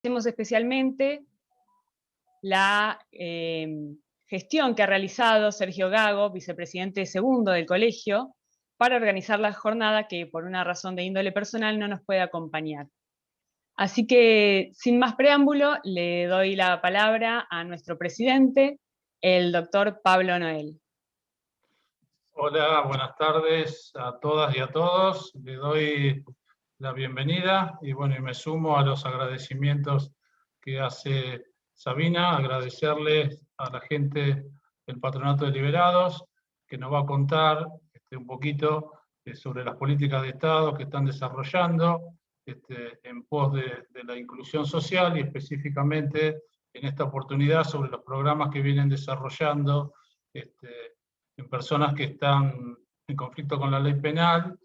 Agradecemos especialmente la gestión que ha realizado Sergio Gago, vicepresidente segundo del colegio, para organizar la jornada que por una razón de índole personal no nos puede acompañar. Así que, sin más preámbulo, le doy la palabra a nuestro presidente, el doctor Pablo Noel. Hola, buenas tardes a todas y a todos. Le doy la bienvenida y bueno, y me sumo a los agradecimientos que hace Sabina, agradecerles a la gente del Patronato de Liberados, que nos va a contar un poquito sobre las políticas de Estado que están desarrollando en pos de la inclusión social y específicamente en esta oportunidad sobre los programas que vienen desarrollando en personas que están en conflicto con la ley penal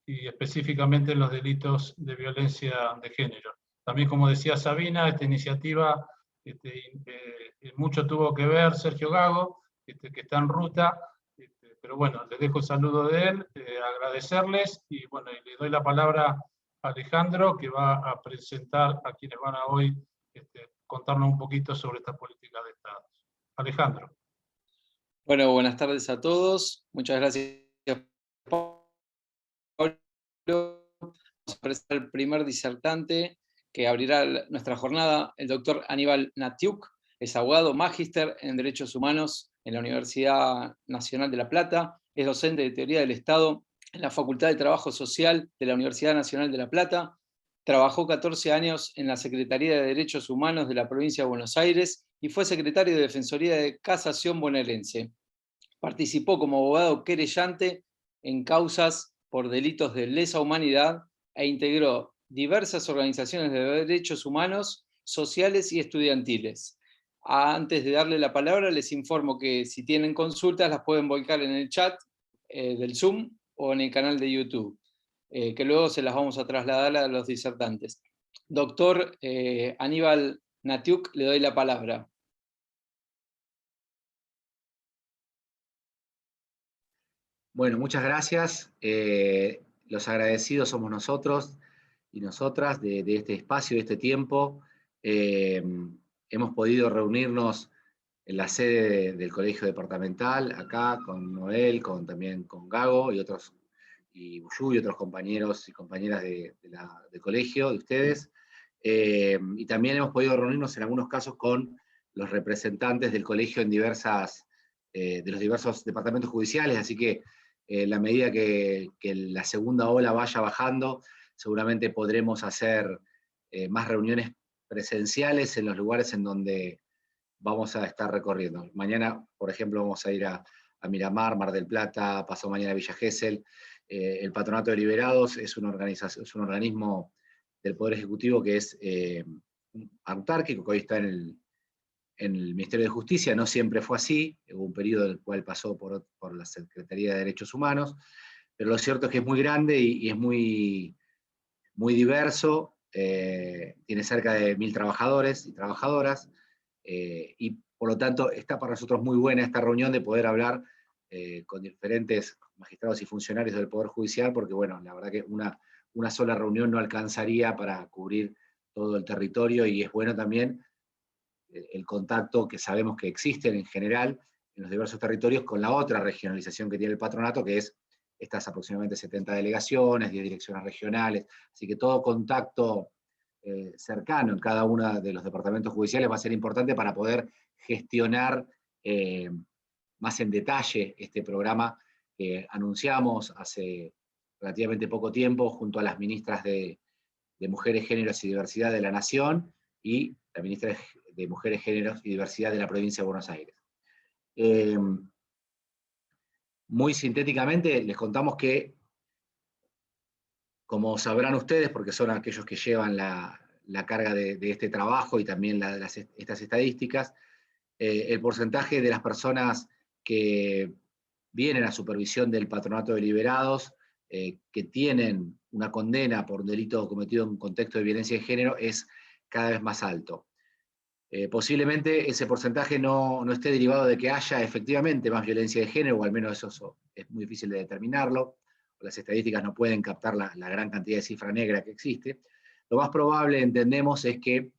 y específicamente en los delitos de violencia de género. También, como decía Sabina, esta iniciativa mucho tuvo que ver Sergio Gago, que está en ruta, pero bueno, les dejo el saludo de él, agradecerles y bueno, y le doy la palabra a Alejandro, que va a presentar a quienes van a hoy contarnos un poquito sobre estas políticas de Estado. Alejandro. Bueno, buenas tardes a todos. Muchas gracias, Pablo. Vamos a presentar al primer disertante que abrirá nuestra jornada, el doctor Aníbal Natiuk. Es abogado, magíster en Derechos Humanos en la Universidad Nacional de La Plata. Es docente de Teoría del Estado en la Facultad de Trabajo Social de la Universidad Nacional de La Plata. Trabajó 14 años en la Secretaría de Derechos Humanos de la Provincia de Buenos Aires y fue secretario de Defensoría de Casación bonaerense. Participó como abogado querellante en causas por delitos de lesa humanidad e integró diversas organizaciones de derechos humanos, sociales y estudiantiles. Antes de darle la palabra, les informo que si tienen consultas las pueden volcar en el chat del Zoom o en el canal de YouTube, que luego se las vamos a trasladar a los disertantes. Doctor Aníbal Natiuk, le doy la palabra. Bueno, muchas gracias. Los agradecidos somos nosotros y nosotras de este espacio, de este tiempo. Hemos podido reunirnos en la sede del Colegio Departamental, acá con Noel, también con Gago y otros, y Buyú y otros compañeros y compañeras del colegio, de ustedes. Y también hemos podido reunirnos en algunos casos con los representantes del colegio en de los diversos departamentos judiciales, así que en la medida que la segunda ola vaya bajando, seguramente podremos hacer más reuniones presenciales en los lugares en donde vamos a estar recorriendo. Mañana, por ejemplo, vamos a ir a Miramar, Mar del Plata, pasado mañana a Villa Gesell. El Patronato de Liberados es una organización, es un organismo del Poder Ejecutivo que es autárquico, que hoy está en el Ministerio de Justicia. No siempre fue así, hubo un periodo en el cual pasó por la Secretaría de Derechos Humanos, pero lo cierto es que es muy grande y es muy diverso, tiene cerca de 1000 trabajadores y trabajadoras, y por lo tanto está para nosotros muy buena esta reunión de poder hablar con diferentes magistrados y funcionarios del Poder Judicial, porque bueno, la verdad que una sola reunión no alcanzaría para cubrir todo el territorio, y es bueno también el contacto que sabemos que existe en general en los diversos territorios con la otra regionalización que tiene el patronato, que es estas aproximadamente 70 delegaciones, 10 direcciones regionales, así que todo contacto cercano en cada uno de los departamentos judiciales va a ser importante para poder gestionar más en detalle este programa que anunciamos hace relativamente poco tiempo junto a las ministras de Mujeres, Géneros y Diversidad de la Nación y la ministra de Mujeres, Géneros y Diversidad de la Provincia de Buenos Aires. Muy sintéticamente les contamos que, como sabrán ustedes, porque son aquellos que llevan la carga de este trabajo y también estas estadísticas, el porcentaje de las personas que vienen a supervisión del Patronato de Liberados, que tienen una condena por un delito cometido en un contexto de violencia de género, es cada vez más alto. Posiblemente ese porcentaje no esté derivado de que haya efectivamente más violencia de género, o al menos eso es muy difícil de determinarlo. Las estadísticas no pueden captar la gran cantidad de cifra negra que existe. Lo más probable, entendemos, es que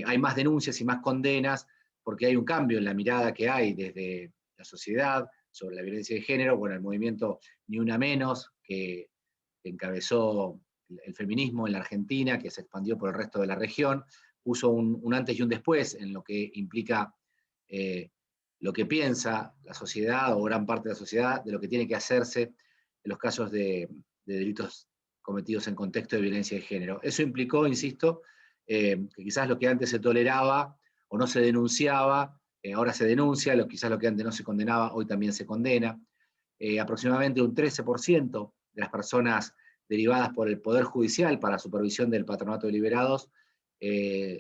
hay más denuncias y más condenas, porque hay un cambio en la mirada que hay desde la sociedad sobre la violencia de género. Bueno, el movimiento Ni Una Menos, que encabezó el feminismo en la Argentina, que se expandió por el resto de la región, puso un antes y un después en lo que implica lo que piensa la sociedad, o gran parte de la sociedad, de lo que tiene que hacerse en los casos de delitos cometidos en contexto de violencia de género. Eso implicó, insisto, que quizás lo que antes se toleraba o no se denunciaba, ahora se denuncia, quizás lo que antes no se condenaba, hoy también se condena. Aproximadamente un 13% de las personas derivadas por el Poder Judicial para supervisión del Patronato de Liberados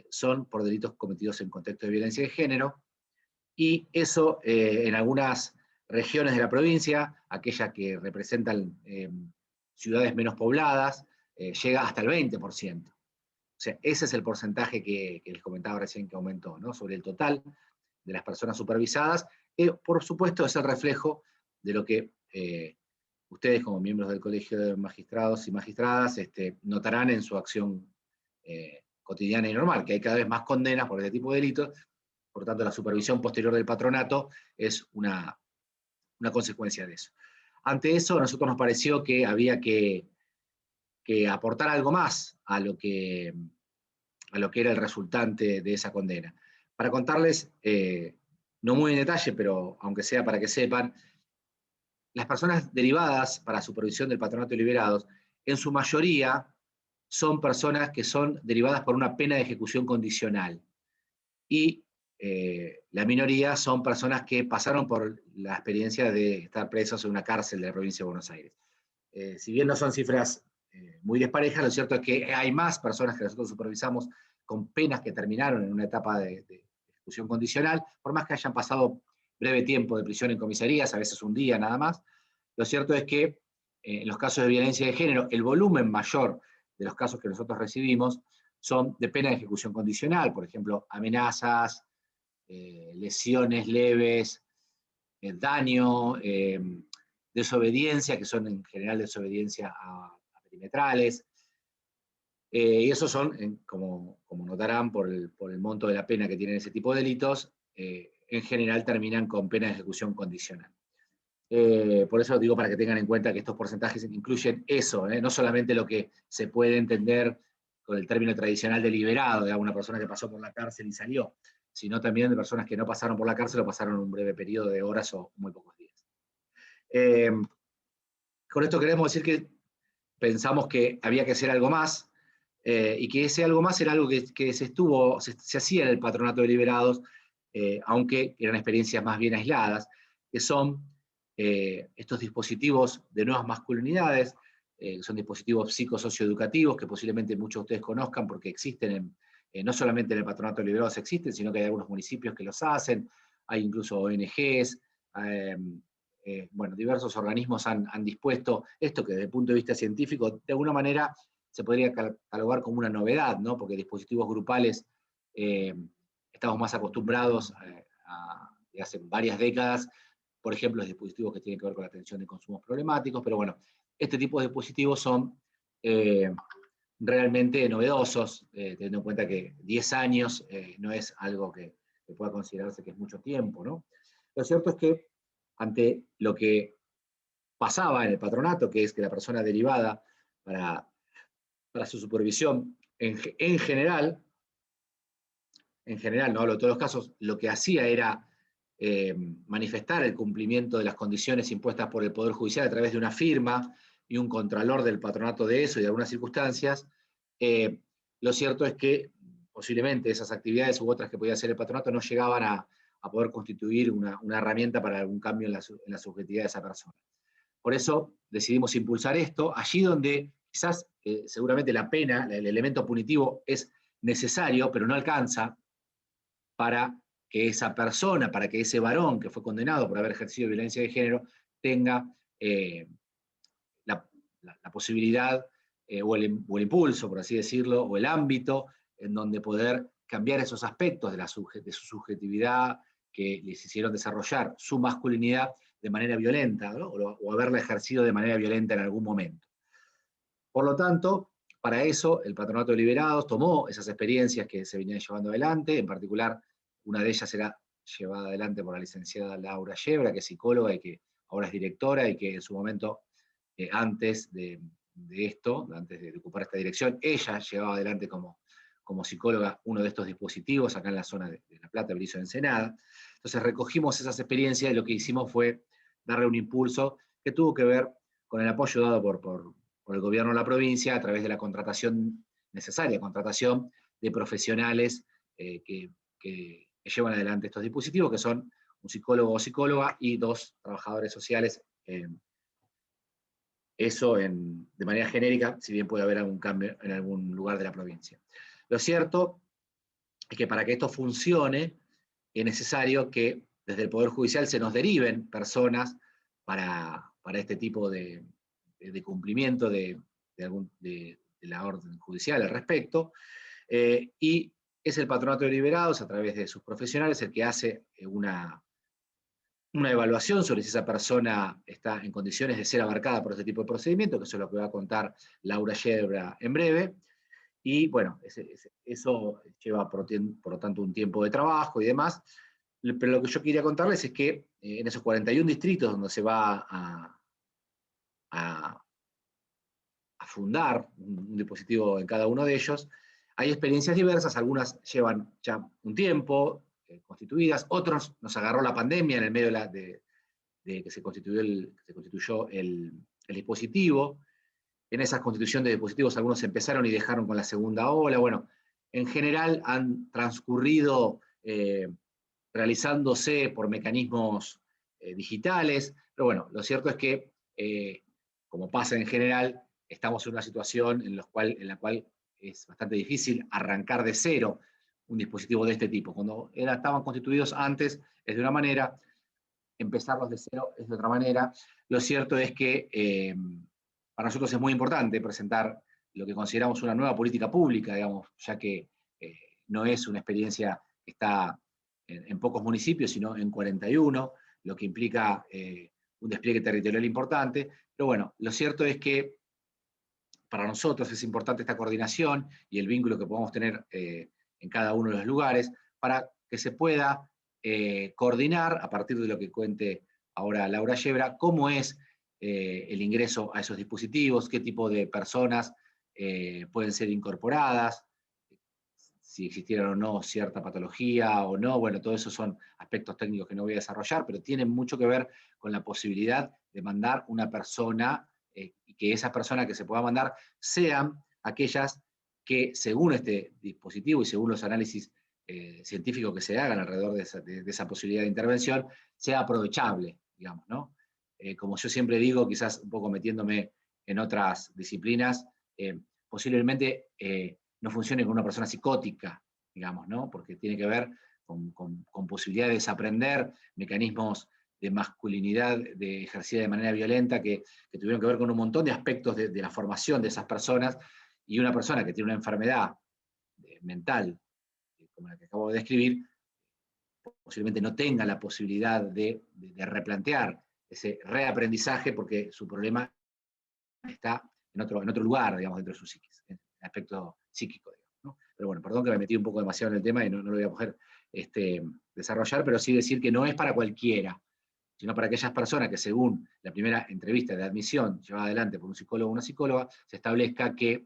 son por delitos cometidos en contexto de violencia de género, y eso en algunas regiones de la provincia, aquellas que representan ciudades menos pobladas, llega hasta el 20%. O sea, ese es el porcentaje que les comentaba recién que aumentó, ¿no? Sobre el total de las personas supervisadas. Por supuesto, es el reflejo de lo que ustedes, como miembros del Colegio de Magistrados y Magistradas, notarán en su acción cotidiana y normal, que hay cada vez más condenas por este tipo de delitos. Por tanto, la supervisión posterior del patronato es una consecuencia de eso. Ante eso, a nosotros nos pareció que había que aportar algo más a lo que era el resultante de esa condena. Para contarles, no muy en detalle, pero aunque sea para que sepan, las personas derivadas para supervisión del Patronato de Liberados, en su mayoría son personas que son derivadas por una pena de ejecución condicional. Y la minoría son personas que pasaron por la experiencia de estar presos en una cárcel de la provincia de Buenos Aires. Si bien no son cifras muy desparejas, lo cierto es que hay más personas que nosotros supervisamos con penas que terminaron en una etapa de ejecución condicional, por más que hayan pasado breve tiempo de prisión en comisarías, a veces un día nada más. Lo cierto es que en los casos de violencia de género, el volumen mayor de los casos que nosotros recibimos son de pena de ejecución condicional, por ejemplo, amenazas, lesiones leves, daño, desobediencia, que son en general desobediencia a perimetrales. Y esos son, como notarán por el monto de la pena que tienen ese tipo de delitos, en general terminan con pena de ejecución condicional. Por eso digo, para que tengan en cuenta que estos porcentajes incluyen eso, no solamente lo que se puede entender con el término tradicional de liberado, de una persona que pasó por la cárcel y salió, sino también de personas que no pasaron por la cárcel o pasaron un breve periodo de horas o muy pocos días. Con esto queremos decir que pensamos que había que hacer algo más, y que ese algo más era algo que se hacía en el Patronato de Liberados, aunque eran experiencias más bien aisladas, que son estos dispositivos de nuevas masculinidades, son dispositivos psicosocioeducativos que posiblemente muchos de ustedes conozcan porque existen no solamente en el Patronato de Liberados existen, sino que hay algunos municipios que los hacen, hay incluso ONGs, bueno, diversos organismos han dispuesto esto que desde el punto de vista científico, de alguna manera, se podría catalogar como una novedad, ¿no? Porque dispositivos grupales estamos más acostumbrados de hace varias décadas, por ejemplo, los dispositivos que tienen que ver con la atención de consumos problemáticos, pero bueno, este tipo de dispositivos son realmente novedosos, teniendo en cuenta que 10 años no es algo que pueda considerarse que es mucho tiempo, ¿no? Lo cierto es que ante lo que pasaba en el patronato, que es que la persona derivada para su supervisión, en general, no hablo de todos los casos, lo que hacía era manifestar el cumplimiento de las condiciones impuestas por el Poder Judicial a través de una firma y un contralor del patronato de eso y de algunas circunstancias. Lo cierto es que posiblemente esas actividades u otras que podía hacer el patronato no llegaban a poder constituir una herramienta para algún cambio en la subjetividad de esa persona. Por eso decidimos impulsar esto, allí donde quizás seguramente la pena, el elemento punitivo es necesario, pero no alcanza para que esa persona, para que ese varón que fue condenado por haber ejercido violencia de género tenga la posibilidad o el impulso, por así decirlo, o el ámbito en donde poder cambiar esos aspectos de su subjetividad que les hicieron desarrollar su masculinidad de manera violenta, ¿no? o haberla ejercido de manera violenta en algún momento. Por lo tanto, Para eso, el Patronato de Liberados tomó esas experiencias que se venían llevando adelante, en particular, una de ellas era llevada adelante por la licenciada Laura Yebra, que es psicóloga y que ahora es directora, y que en su momento, antes de esto, antes de ocupar esta dirección, ella llevaba adelante como psicóloga uno de estos dispositivos acá en la zona de La Plata, Berizo, Ensenada. Entonces recogimos esas experiencias y lo que hicimos fue darle un impulso que tuvo que ver con el apoyo dado por el gobierno de la provincia a través de la contratación necesaria, contratación de profesionales que llevan adelante estos dispositivos, que son un psicólogo o psicóloga y 2 trabajadores sociales. Eso de manera genérica, si bien puede haber algún cambio en algún lugar de la provincia. Lo cierto es que para que esto funcione, es necesario que desde el Poder Judicial se nos deriven personas para este tipo de cumplimiento de la orden judicial al respecto, y es el Patronato de Liberados, a través de sus profesionales, el que hace una evaluación sobre si esa persona está en condiciones de ser abarcada por este tipo de procedimiento, que eso es lo que va a contar Laura Yebra en breve, y bueno, eso lleva por lo tanto un tiempo de trabajo y demás, pero lo que yo quería contarles es que en esos 41 distritos donde se va a fundar un dispositivo en cada uno de ellos, hay experiencias diversas, algunas llevan ya un tiempo constituidas, otros nos agarró la pandemia en el medio de que se constituyó el dispositivo. En esa constitución de dispositivos algunos empezaron y dejaron con la segunda ola. Bueno, en general han transcurrido realizándose por mecanismos digitales, pero bueno, lo cierto es que, como pasa en general, estamos en una situación en la cual es bastante difícil arrancar de cero un dispositivo de este tipo. Cuando estaban constituidos antes es de una manera, empezarlos de cero es de otra manera. Lo cierto es que para nosotros es muy importante presentar lo que consideramos una nueva política pública, digamos, ya que no es una experiencia que está en pocos municipios, sino en 41, lo que implica un despliegue territorial importante. Pero bueno, lo cierto es que para nosotros es importante esta coordinación y el vínculo que podamos tener en cada uno de los lugares para que se pueda coordinar, a partir de lo que cuente ahora Laura Yebra, cómo es el ingreso a esos dispositivos, qué tipo de personas pueden ser incorporadas, si existiera o no cierta patología o no. Bueno, todo eso son aspectos técnicos que no voy a desarrollar, pero tienen mucho que ver con la posibilidad de mandar una persona y que esa persona que se pueda mandar sean aquellas que, según este dispositivo y según los análisis científicos que se hagan alrededor de esa posibilidad de intervención, sea aprovechable, digamos, ¿no? Como yo siempre digo, quizás un poco metiéndome en otras disciplinas, posiblemente no funcione con una persona psicótica, digamos, ¿no? Porque tiene que ver con posibilidad de desaprender mecanismos de masculinidad ejercida de manera violenta que tuvieron que ver con un montón de aspectos de la formación de esas personas, y una persona que tiene una enfermedad mental, como la que acabo de describir, posiblemente no tenga la posibilidad de replantear ese reaprendizaje porque su problema está en otro lugar, digamos, dentro de su psiquis, en el aspecto psíquico, digamos, ¿no? Pero bueno, perdón que me metí un poco demasiado en el tema y no lo voy a poder desarrollar, pero sí decir que no es para cualquiera, sino para aquellas personas que, según la primera entrevista de admisión llevada adelante por un psicólogo o una psicóloga, se establezca que,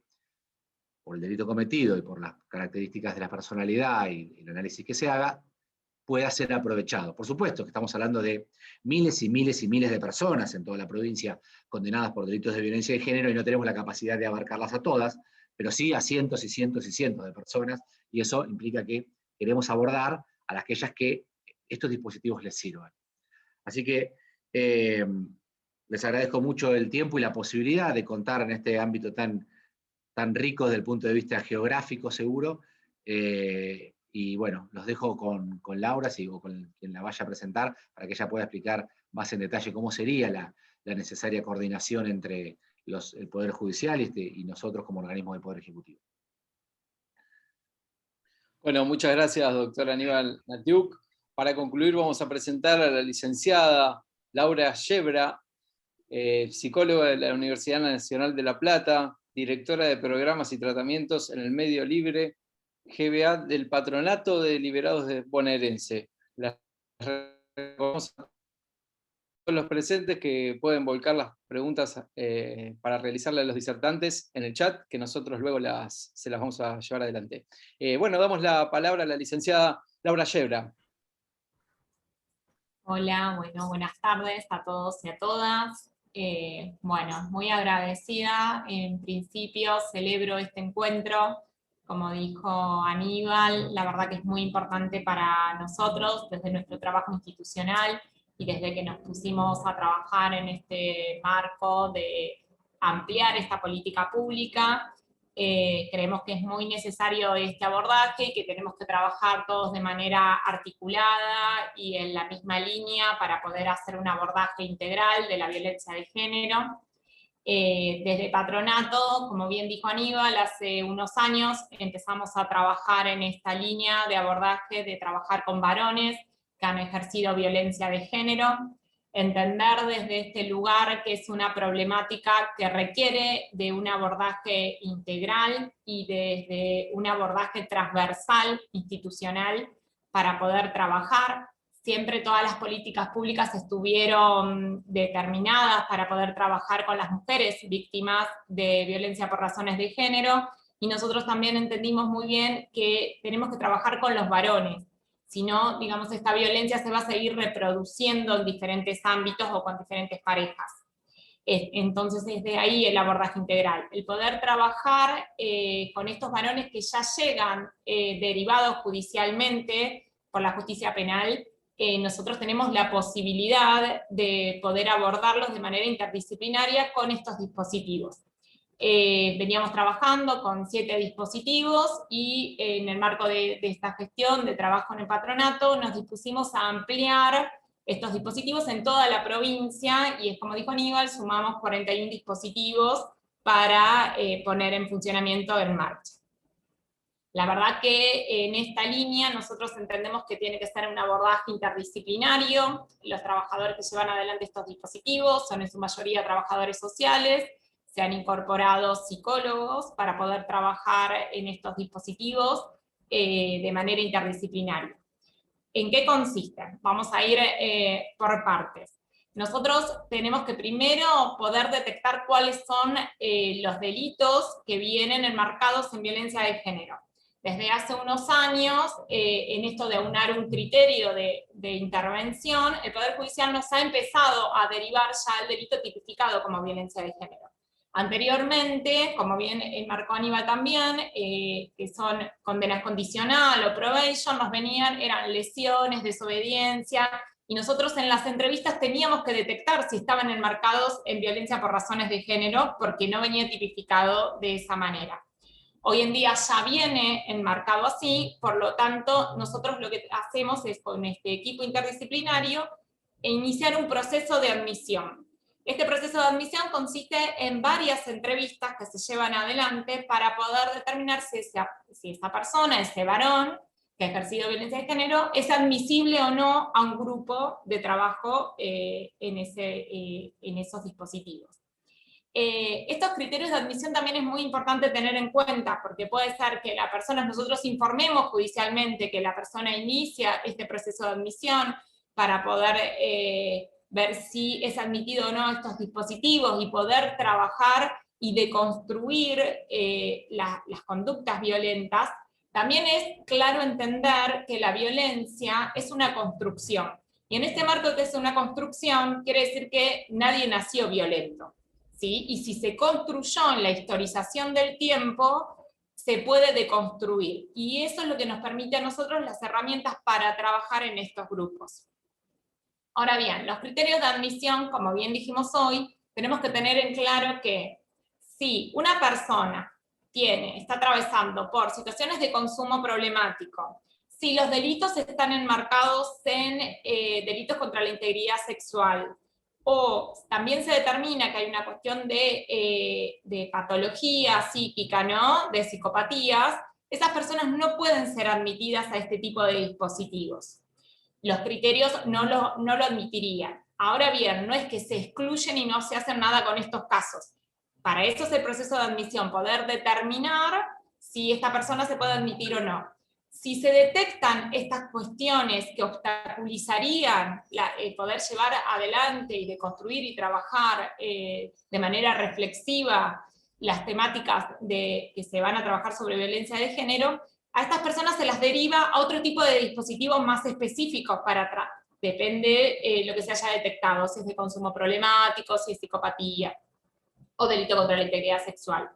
por el delito cometido y por las características de la personalidad y el análisis que se haga, pueda ser aprovechado. Por supuesto que estamos hablando de miles y miles y miles de personas en toda la provincia condenadas por delitos de violencia de género y no tenemos la capacidad de abarcarlas a todas, pero sí a cientos y cientos y cientos de personas, y eso implica que queremos abordar a aquellas que estos dispositivos les sirvan. Así que les agradezco mucho el tiempo y la posibilidad de contar en este ámbito tan rico desde el punto de vista geográfico, seguro. Y bueno, los dejo con Laura, o con quien la vaya a presentar, para que ella pueda explicar más en detalle cómo sería la necesaria coordinación entre el Poder Judicial y nosotros como organismo del Poder Ejecutivo. Bueno, muchas gracias, doctor Aníbal Natiuk. Para concluir, vamos a presentar a la licenciada Laura Yebra, psicóloga de la Universidad Nacional de La Plata, directora de Programas y Tratamientos en el Medio Libre, GBA del Patronato de Liberados Bonaerense. Las recordamos a todos los presentes que pueden volcar las preguntas para realizarle a los disertantes en el chat, que nosotros luego se las vamos a llevar adelante. Bueno, damos la palabra a la licenciada Laura Yebra. Hola, bueno, buenas tardes a todos y a todas. Bueno, muy agradecida. En principio celebro este encuentro. Como dijo Aníbal, la verdad que es muy importante para nosotros desde nuestro trabajo institucional y desde que nos pusimos a trabajar en este marco de ampliar esta política pública. Creemos que es muy necesario este abordaje y que tenemos que trabajar todos de manera articulada y en la misma línea para poder hacer un abordaje integral de la violencia de género. Desde Patronato, como bien dijo Aníbal, hace unos años empezamos a trabajar en esta línea de abordaje, de trabajar con varones que han ejercido violencia de género, entender desde este lugar que es una problemática que requiere de un abordaje integral y desde un abordaje transversal, institucional, para poder trabajar. Siempre todas las políticas públicas estuvieron determinadas para poder trabajar con las mujeres víctimas de violencia por razones de género, y nosotros también entendimos muy bien que tenemos que trabajar con los varones. Si no, digamos, esta violencia se va a seguir reproduciendo en diferentes ámbitos o con diferentes parejas. Entonces, desde ahí el abordaje integral. El poder trabajar con estos varones que ya llegan derivados judicialmente por la justicia penal, nosotros tenemos la posibilidad de poder abordarlos de manera interdisciplinaria con estos dispositivos. Veníamos trabajando con 7 dispositivos y en el marco de esta gestión de trabajo en el patronato nos dispusimos a ampliar estos dispositivos en toda la provincia y, como dijo Aníbal, sumamos 41 dispositivos para poner en funcionamiento en marcha. La verdad que en esta línea nosotros entendemos que tiene que ser un abordaje interdisciplinario. Los trabajadores que llevan adelante estos dispositivos son en su mayoría trabajadores sociales. Se han incorporado psicólogos para poder trabajar en estos dispositivos de manera interdisciplinaria. ¿En qué consisten? Vamos a ir por partes. Nosotros tenemos que primero poder detectar cuáles son los delitos que vienen enmarcados en violencia de género. Desde hace unos años, en esto de aunar un criterio de intervención, el Poder Judicial nos ha empezado a derivar ya el delito tipificado como violencia de género. Anteriormente, como bien marcó Aníbal también, que son condenas condicional o probation, eran lesiones, desobediencia, y nosotros en las entrevistas teníamos que detectar si estaban enmarcados en violencia por razones de género, porque no venía tipificado de esa manera. Hoy en día ya viene enmarcado así, por lo tanto, nosotros lo que hacemos es, con este equipo interdisciplinario, iniciar un proceso de admisión. Este proceso de admisión consiste en varias entrevistas que se llevan adelante para poder determinar si esa persona, ese varón que ha ejercido violencia de género, es admisible o no a un grupo de trabajo en esos dispositivos. Estos criterios de admisión también es muy importante tener en cuenta, porque puede ser que nosotros informemos judicialmente que la persona inicia este proceso de admisión para poder ver si es admitido o no estos dispositivos y poder trabajar y deconstruir las conductas violentas. También es claro entender que la violencia es una construcción. Y en este marco que es una construcción, quiere decir que nadie nació violento, ¿sí? Y si se construyó en la historización del tiempo, se puede deconstruir. Y eso es lo que nos permite a nosotros las herramientas para trabajar en estos grupos. Ahora bien, los criterios de admisión, como bien dijimos hoy, tenemos que tener en claro que si una persona está atravesando por situaciones de consumo problemático, si los delitos están enmarcados en delitos contra la integridad sexual, o también se determina que hay una cuestión de patología psíquica, ¿no?, de psicopatías, esas personas no pueden ser admitidas a este tipo de dispositivos. Los criterios no lo admitirían. Ahora bien, no es que se excluyen y no se hacen nada con estos casos. Para eso es el proceso de admisión, poder determinar si esta persona se puede admitir o no. Si se detectan estas cuestiones que obstaculizarían poder llevar adelante y de construir y trabajar de manera reflexiva las temáticas que se van a trabajar sobre violencia de género, a estas personas se las deriva a otro tipo de dispositivos más específicos depende lo que se haya detectado, si es de consumo problemático, si es psicopatía o delito contra la integridad sexual.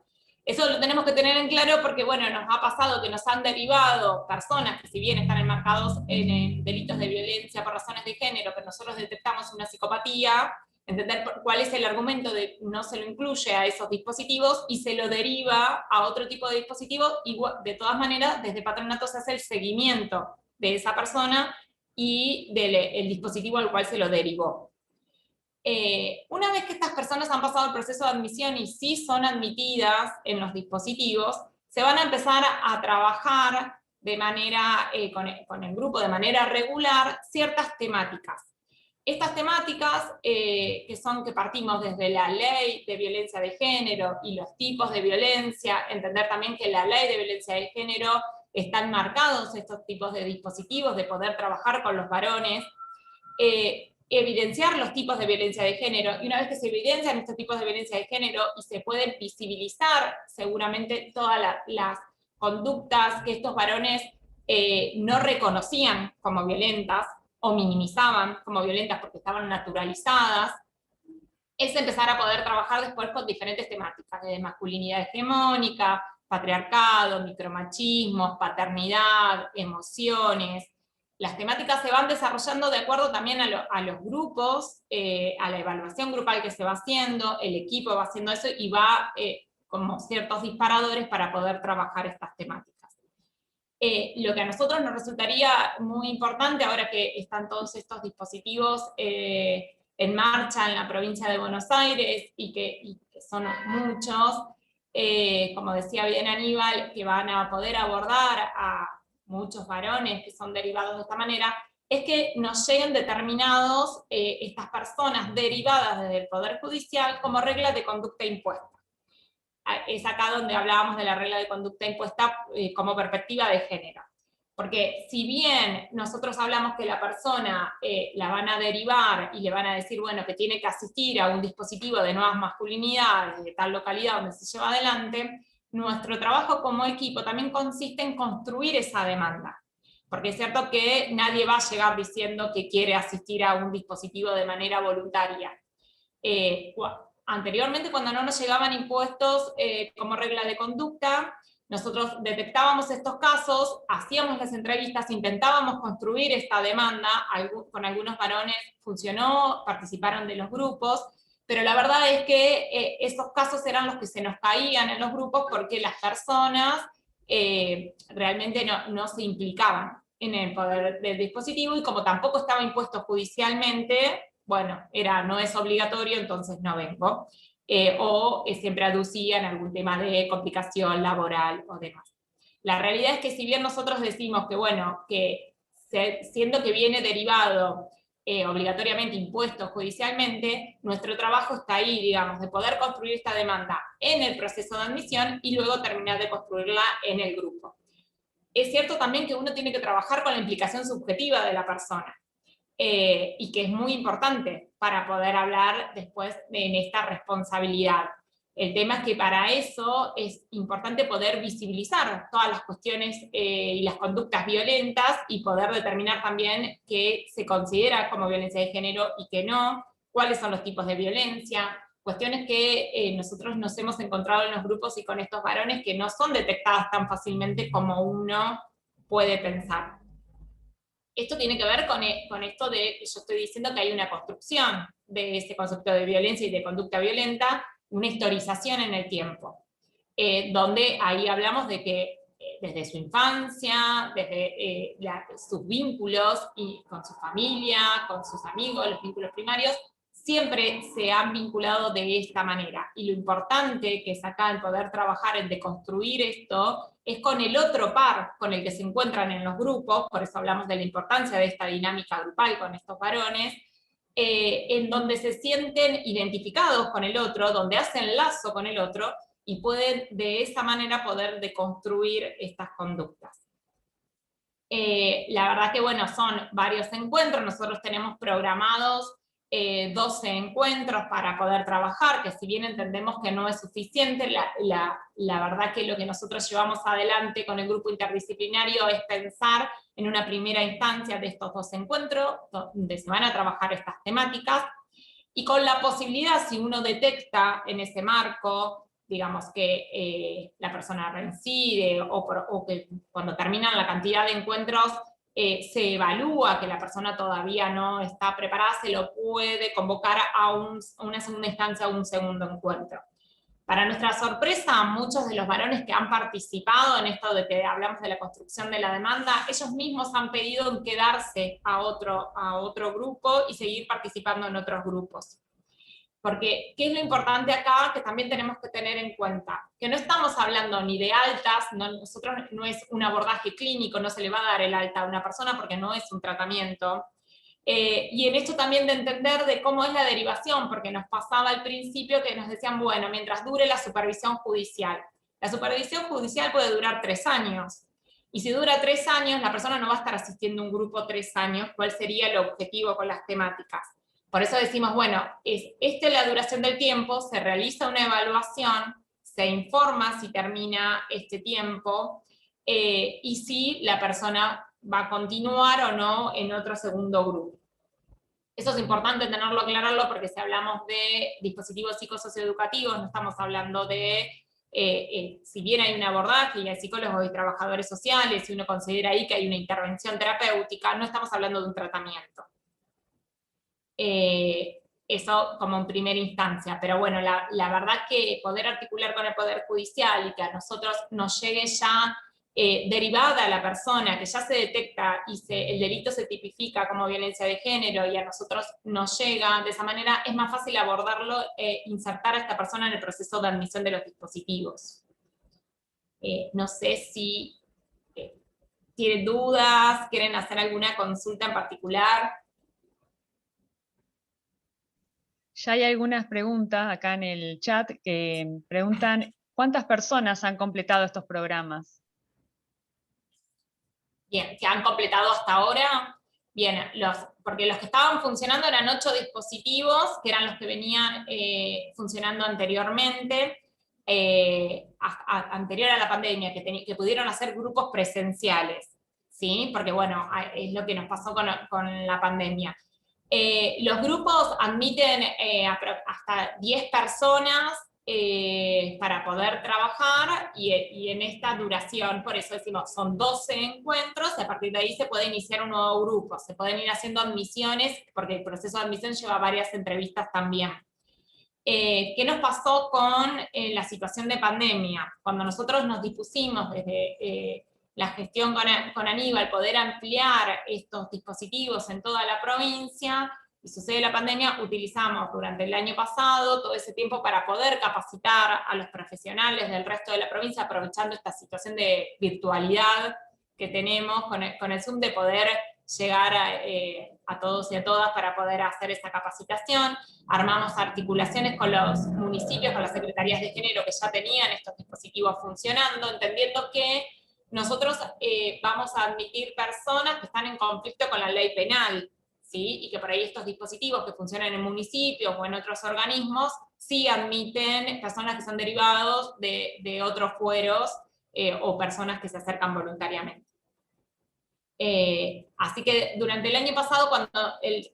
Eso lo tenemos que tener en claro porque, bueno, nos ha pasado que nos han derivado personas que si bien están enmarcados en delitos de violencia por razones de género, pero nosotros detectamos una psicopatía, entender cuál es el argumento de no se lo incluye a esos dispositivos y se lo deriva a otro tipo de dispositivo, y de todas maneras desde Patronato se hace el seguimiento de esa persona y del dispositivo al cual se lo derivó. Una vez que estas personas han pasado el proceso de admisión y sí son admitidas en los dispositivos, se van a empezar a trabajar de manera, con el grupo de manera regular ciertas temáticas. Estas temáticas que partimos desde la ley de violencia de género y los tipos de violencia, entender también que en la ley de violencia de género están marcados estos tipos de dispositivos de poder trabajar con los varones, evidenciar los tipos de violencia de género, y una vez que se evidencian estos tipos de violencia de género y se pueden visibilizar seguramente todas las conductas que estos varones no reconocían como violentas o minimizaban como violentas porque estaban naturalizadas, es empezar a poder trabajar después con diferentes temáticas, desde masculinidad hegemónica, patriarcado, micromachismos, paternidad, emociones. Las temáticas se van desarrollando de acuerdo también a los grupos, a la evaluación grupal que se va haciendo, el equipo va haciendo eso y va como ciertos disparadores para poder trabajar estas temáticas. Lo que a nosotros nos resultaría muy importante ahora que están todos estos dispositivos en marcha en la provincia de Buenos Aires y que son muchos, como decía bien Aníbal, que van a poder abordar a muchos varones que son derivados de esta manera, es que nos lleguen determinados estas personas derivadas desde el Poder Judicial como reglas de conducta impuesta. Es acá donde hablábamos de la regla de conducta impuesta como perspectiva de género. Porque si bien nosotros hablamos que la persona la van a derivar y le van a decir, bueno, que tiene que asistir a un dispositivo de nuevas masculinidades de tal localidad donde se lleva adelante, nuestro trabajo como equipo también consiste en construir esa demanda. Porque es cierto que nadie va a llegar diciendo que quiere asistir a un dispositivo de manera voluntaria. Anteriormente, cuando no nos llegaban impuestos como regla de conducta, nosotros detectábamos estos casos, hacíamos las entrevistas, intentábamos construir esta demanda, con algunos varones funcionó, participaron de los grupos, pero la verdad es que esos casos eran los que se nos caían en los grupos porque las personas realmente no se implicaban en el poder del dispositivo, y como tampoco estaba impuesto judicialmente, bueno, no es obligatorio, entonces no vengo. O siempre aducían algún tema de complicación laboral o demás. La realidad es que si bien nosotros decimos que, bueno, que siendo que viene derivado obligatoriamente impuesto judicialmente, nuestro trabajo está ahí, digamos, de poder construir esta demanda en el proceso de admisión y luego terminar de construirla en el grupo. Es cierto también que uno tiene que trabajar con la implicación subjetiva de la persona. Y que es muy importante para poder hablar después en esta responsabilidad. El tema es que para eso es importante poder visibilizar todas las cuestiones y las conductas violentas y poder determinar también qué se considera como violencia de género y qué no, cuáles son los tipos de violencia, cuestiones que nosotros nos hemos encontrado en los grupos y con estos varones que no son detectadas tan fácilmente como uno puede pensar. Esto tiene que ver con esto de que yo estoy diciendo que hay una construcción de ese concepto de violencia y de conducta violenta, una historización en el tiempo, donde ahí hablamos de que desde su infancia, desde sus vínculos y con su familia, con sus amigos, los vínculos primarios, siempre se han vinculado de esta manera. Y lo importante que es acá el poder trabajar en deconstruir esto es con el otro par con el que se encuentran en los grupos, por eso hablamos de la importancia de esta dinámica grupal con estos varones, en donde se sienten identificados con el otro, donde hacen lazo con el otro, y pueden de esa manera poder deconstruir estas conductas. La verdad que bueno, son varios encuentros, nosotros tenemos programados 12 encuentros para poder trabajar, que si bien entendemos que no es suficiente, la verdad que lo que nosotros llevamos adelante con el grupo interdisciplinario es pensar en una primera instancia de estos 2 encuentros, donde se van a trabajar estas temáticas, y con la posibilidad, si uno detecta en ese marco, digamos que la persona reincide, o que cuando terminan la cantidad de encuentros se evalúa que la persona todavía no está preparada, se lo puede convocar a una segunda instancia, a un segundo encuentro. Para nuestra sorpresa, muchos de los varones que han participado en esto de que hablamos de la construcción de la demanda, ellos mismos han pedido quedarse a otro grupo y seguir participando en otros grupos. Porque, ¿qué es lo importante acá que también tenemos que tener en cuenta? Que no estamos hablando ni de altas, nosotros no es un abordaje clínico, no se le va a dar el alta a una persona porque no es un tratamiento. Y en esto también de entender de cómo es la derivación, porque nos pasaba al principio que nos decían, bueno, mientras dure la supervisión judicial. La supervisión judicial puede durar 3 años. Y si dura 3 años, la persona no va a estar asistiendo a un grupo 3 años, ¿cuál sería el objetivo con las temáticas? Por eso decimos, bueno, esta es la duración del tiempo, se realiza una evaluación, se informa si termina este tiempo, y si la persona va a continuar o no en otro segundo grupo. Eso es importante tenerlo, aclararlo, porque si hablamos de dispositivos psicosocioeducativos, no estamos hablando de, si bien hay un abordaje y hay psicólogos y trabajadores sociales, y uno considera ahí que hay una intervención terapéutica, no estamos hablando de un tratamiento. Eso como en primera instancia, pero bueno, la verdad que poder articular con el Poder Judicial y que a nosotros nos llegue ya derivada a la persona, que ya se detecta y el delito se tipifica como violencia de género y a nosotros nos llega de esa manera, es más fácil abordarlo, insertar a esta persona en el proceso de admisión de los dispositivos. No sé si tienen dudas, quieren hacer alguna consulta en particular. Ya hay algunas preguntas acá en el chat que preguntan ¿cuántas personas han completado estos programas? Bien, que han completado hasta ahora. Bien, porque los que estaban funcionando eran 8 dispositivos, que eran los que venían funcionando anteriormente, anterior a la pandemia, que pudieron hacer grupos presenciales, ¿sí? Porque bueno, es lo que nos pasó con la pandemia. Los grupos admiten hasta 10 personas para poder trabajar y en esta duración, por eso decimos, son 12 encuentros y a partir de ahí se puede iniciar un nuevo grupo, se pueden ir haciendo admisiones, porque el proceso de admisión lleva varias entrevistas también. ¿Qué nos pasó con la situación de pandemia? Cuando nosotros nos dispusimos desde la gestión con Aníbal, poder ampliar estos dispositivos en toda la provincia, y sucede la pandemia, utilizamos durante el año pasado todo ese tiempo para poder capacitar a los profesionales del resto de la provincia, aprovechando esta situación de virtualidad que tenemos con el Zoom, de poder llegar a todos y a todas para poder hacer esa capacitación. Armamos articulaciones con los municipios, con las secretarías de género que ya tenían estos dispositivos funcionando, entendiendo que nosotros vamos a admitir personas que están en conflicto con la ley penal, ¿sí? Y que por ahí estos dispositivos que funcionan en municipios o en otros organismos sí admiten personas que son derivados de otros fueros o personas que se acercan voluntariamente. Así que durante el año pasado, cuando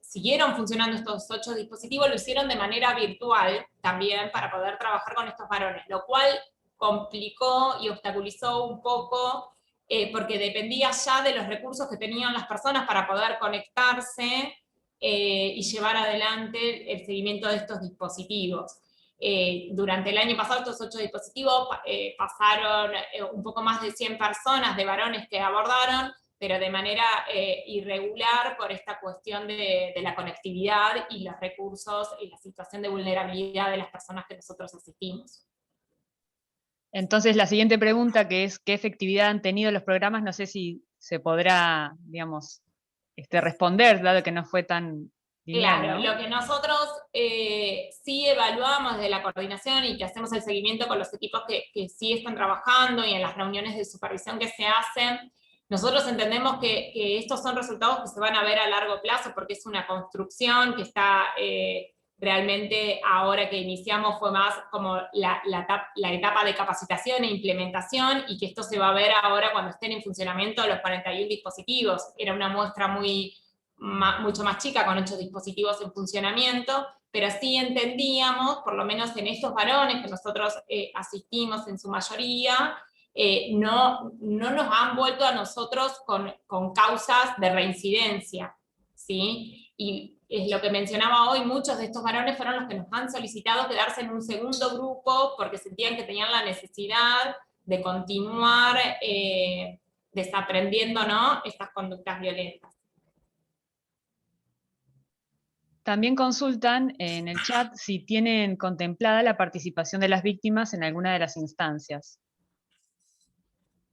siguieron funcionando estos 8 dispositivos, lo hicieron de manera virtual también para poder trabajar con estos varones, lo cual complicó y obstaculizó un poco, porque dependía ya de los recursos que tenían las personas para poder conectarse y llevar adelante el seguimiento de estos dispositivos. Durante el año pasado estos 8 dispositivos pasaron un poco más de 100 personas de varones que abordaron, pero de manera irregular por esta cuestión de la conectividad y los recursos y la situación de vulnerabilidad de las personas que nosotros asistimos. Entonces la siguiente pregunta, que es ¿qué efectividad han tenido los programas? No sé si se podrá, digamos, responder, dado que no fue tan lineal, Claro, ¿no? lo que nosotros sí evaluamos de la coordinación y que hacemos el seguimiento con los equipos que sí están trabajando y en las reuniones de supervisión que se hacen, nosotros entendemos que estos son resultados que se van a ver a largo plazo porque es una construcción que está realmente ahora que iniciamos fue más como la etapa de capacitación e implementación y que esto se va a ver ahora cuando estén en funcionamiento los 41 dispositivos. Era una muestra mucho más chica con 8 dispositivos en funcionamiento, pero sí entendíamos, por lo menos en estos varones que nosotros asistimos en su mayoría, no nos han vuelto a nosotros con causas de reincidencia, ¿sí? Y es lo que mencionaba hoy, muchos de estos varones fueron los que nos han solicitado quedarse en un segundo grupo porque sentían que tenían la necesidad de continuar desaprendiendo, ¿no?, estas conductas violentas. También consultan en el chat si tienen contemplada la participación de las víctimas en alguna de las instancias.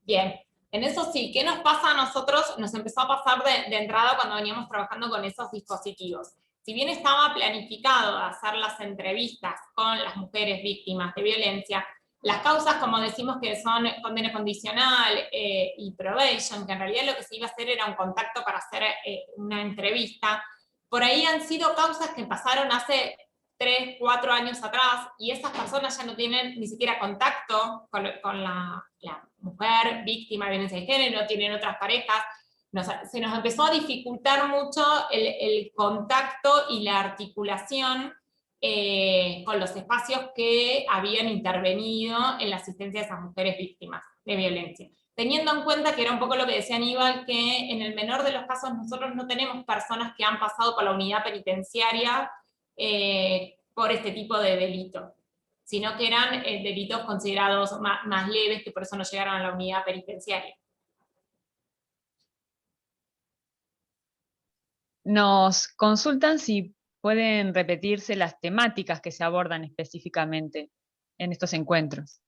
Bien, en eso sí, ¿qué nos pasa a nosotros? Nos empezó a pasar de entrada cuando veníamos trabajando con esos dispositivos. Si bien estaba planificado hacer las entrevistas con las mujeres víctimas de violencia, las causas, como decimos, que son condena condicional y probation, que en realidad lo que se iba a hacer era un contacto para hacer una entrevista, por ahí han sido causas que pasaron hace 3, 4 años atrás, y esas personas ya no tienen ni siquiera contacto con la mujer víctima de violencia de género, tienen otras parejas. Se nos empezó a dificultar mucho el contacto y la articulación con los espacios que habían intervenido en la asistencia de esas mujeres víctimas de violencia. Teniendo en cuenta que era un poco lo que decía Aníbal, que en el menor de los casos nosotros no tenemos personas que han pasado por la unidad penitenciaria por este tipo de delito, sino que eran delitos considerados más leves, que por eso no llegaron a la unidad penitenciaria. Nos consultan si pueden repetirse las temáticas que se abordan específicamente en estos encuentros.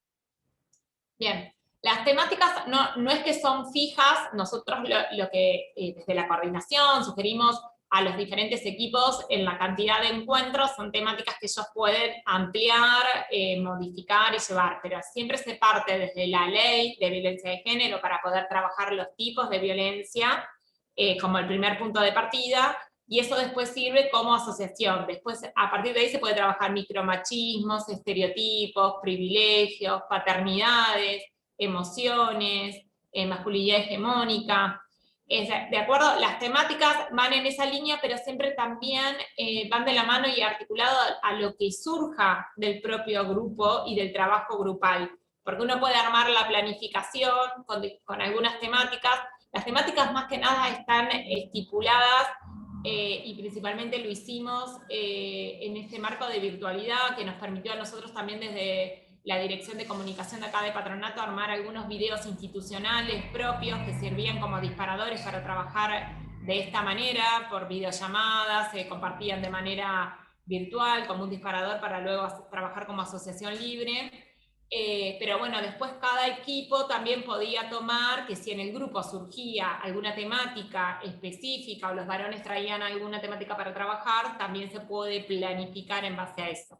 Bien, las temáticas no es que son fijas, nosotros lo que desde la coordinación sugerimos a los diferentes equipos en la cantidad de encuentros, son temáticas que ellos pueden ampliar, modificar y llevar, pero siempre se parte desde la ley de violencia de género para poder trabajar los tipos de violencia como el primer punto de partida, y eso después sirve como asociación. Después, a partir de ahí se puede trabajar micromachismos, estereotipos, privilegios, paternidades, emociones, masculinidad hegemónica. De acuerdo, las temáticas van en esa línea, pero siempre también van de la mano y articulado a lo que surja del propio grupo y del trabajo grupal. Porque uno puede armar la planificación con algunas temáticas. Las temáticas más que nada están estipuladas y principalmente lo hicimos en este marco de virtualidad que nos permitió a nosotros también desde la Dirección de Comunicación de acá de Patronato armar algunos videos institucionales propios que servían como disparadores para trabajar de esta manera, por videollamadas, se compartían de manera virtual como un disparador para luego trabajar como asociación libre. Pero bueno, después cada equipo también podía tomar que si en el grupo surgía alguna temática específica o los varones traían alguna temática para trabajar, también se puede planificar en base a eso.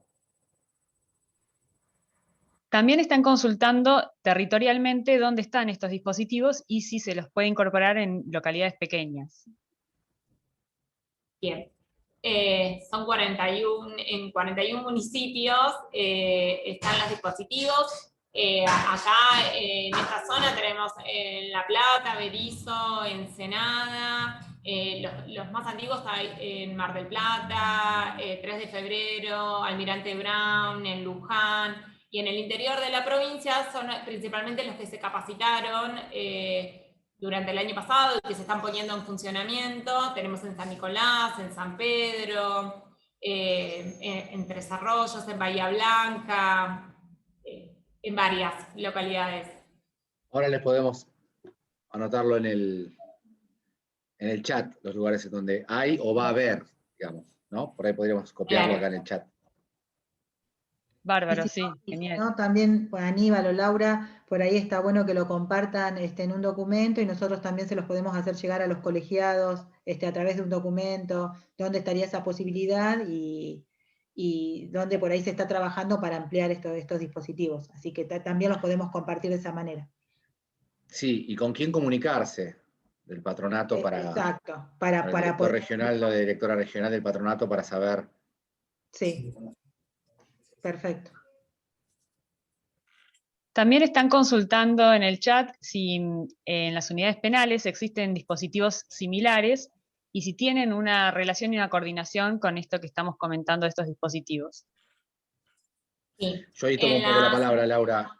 También están consultando territorialmente dónde están estos dispositivos y si se los puede incorporar en localidades pequeñas. Bien. Son 41, en 41 municipios están los dispositivos. Acá en esta zona tenemos La Plata, Berisso, Ensenada, los más antiguos hay en Mar del Plata, 3 de Febrero, Almirante Brown, en Luján, y en el interior de la provincia son principalmente los que se capacitaron durante el año pasado y que se están poniendo en funcionamiento. Tenemos en San Nicolás, en San Pedro, en Tres Arroyos, en Bahía Blanca, en varias localidades. Ahora les podemos anotarlo en el chat, los lugares en donde hay o va a haber, digamos, ¿no? Por ahí podríamos copiarlo acá en el chat. Bárbaro, Y sí, si genial. no, también pues, Aníbal o Laura, por ahí está bueno que lo compartan en un documento y nosotros también se los podemos hacer llegar a los colegiados a través de un documento, dónde estaría esa posibilidad y dónde por ahí se está trabajando para ampliar estos dispositivos. Así que también los podemos compartir de esa manera. Sí, y con quién comunicarse del patronato Exacto, para el director poder... regional o la directora regional del patronato para saber. Sí, perfecto. También están consultando en el chat si en las unidades penales existen dispositivos similares y si tienen una relación y una coordinación con esto que estamos comentando de estos dispositivos. Sí. Yo ahí tomo un poco la palabra, Laura.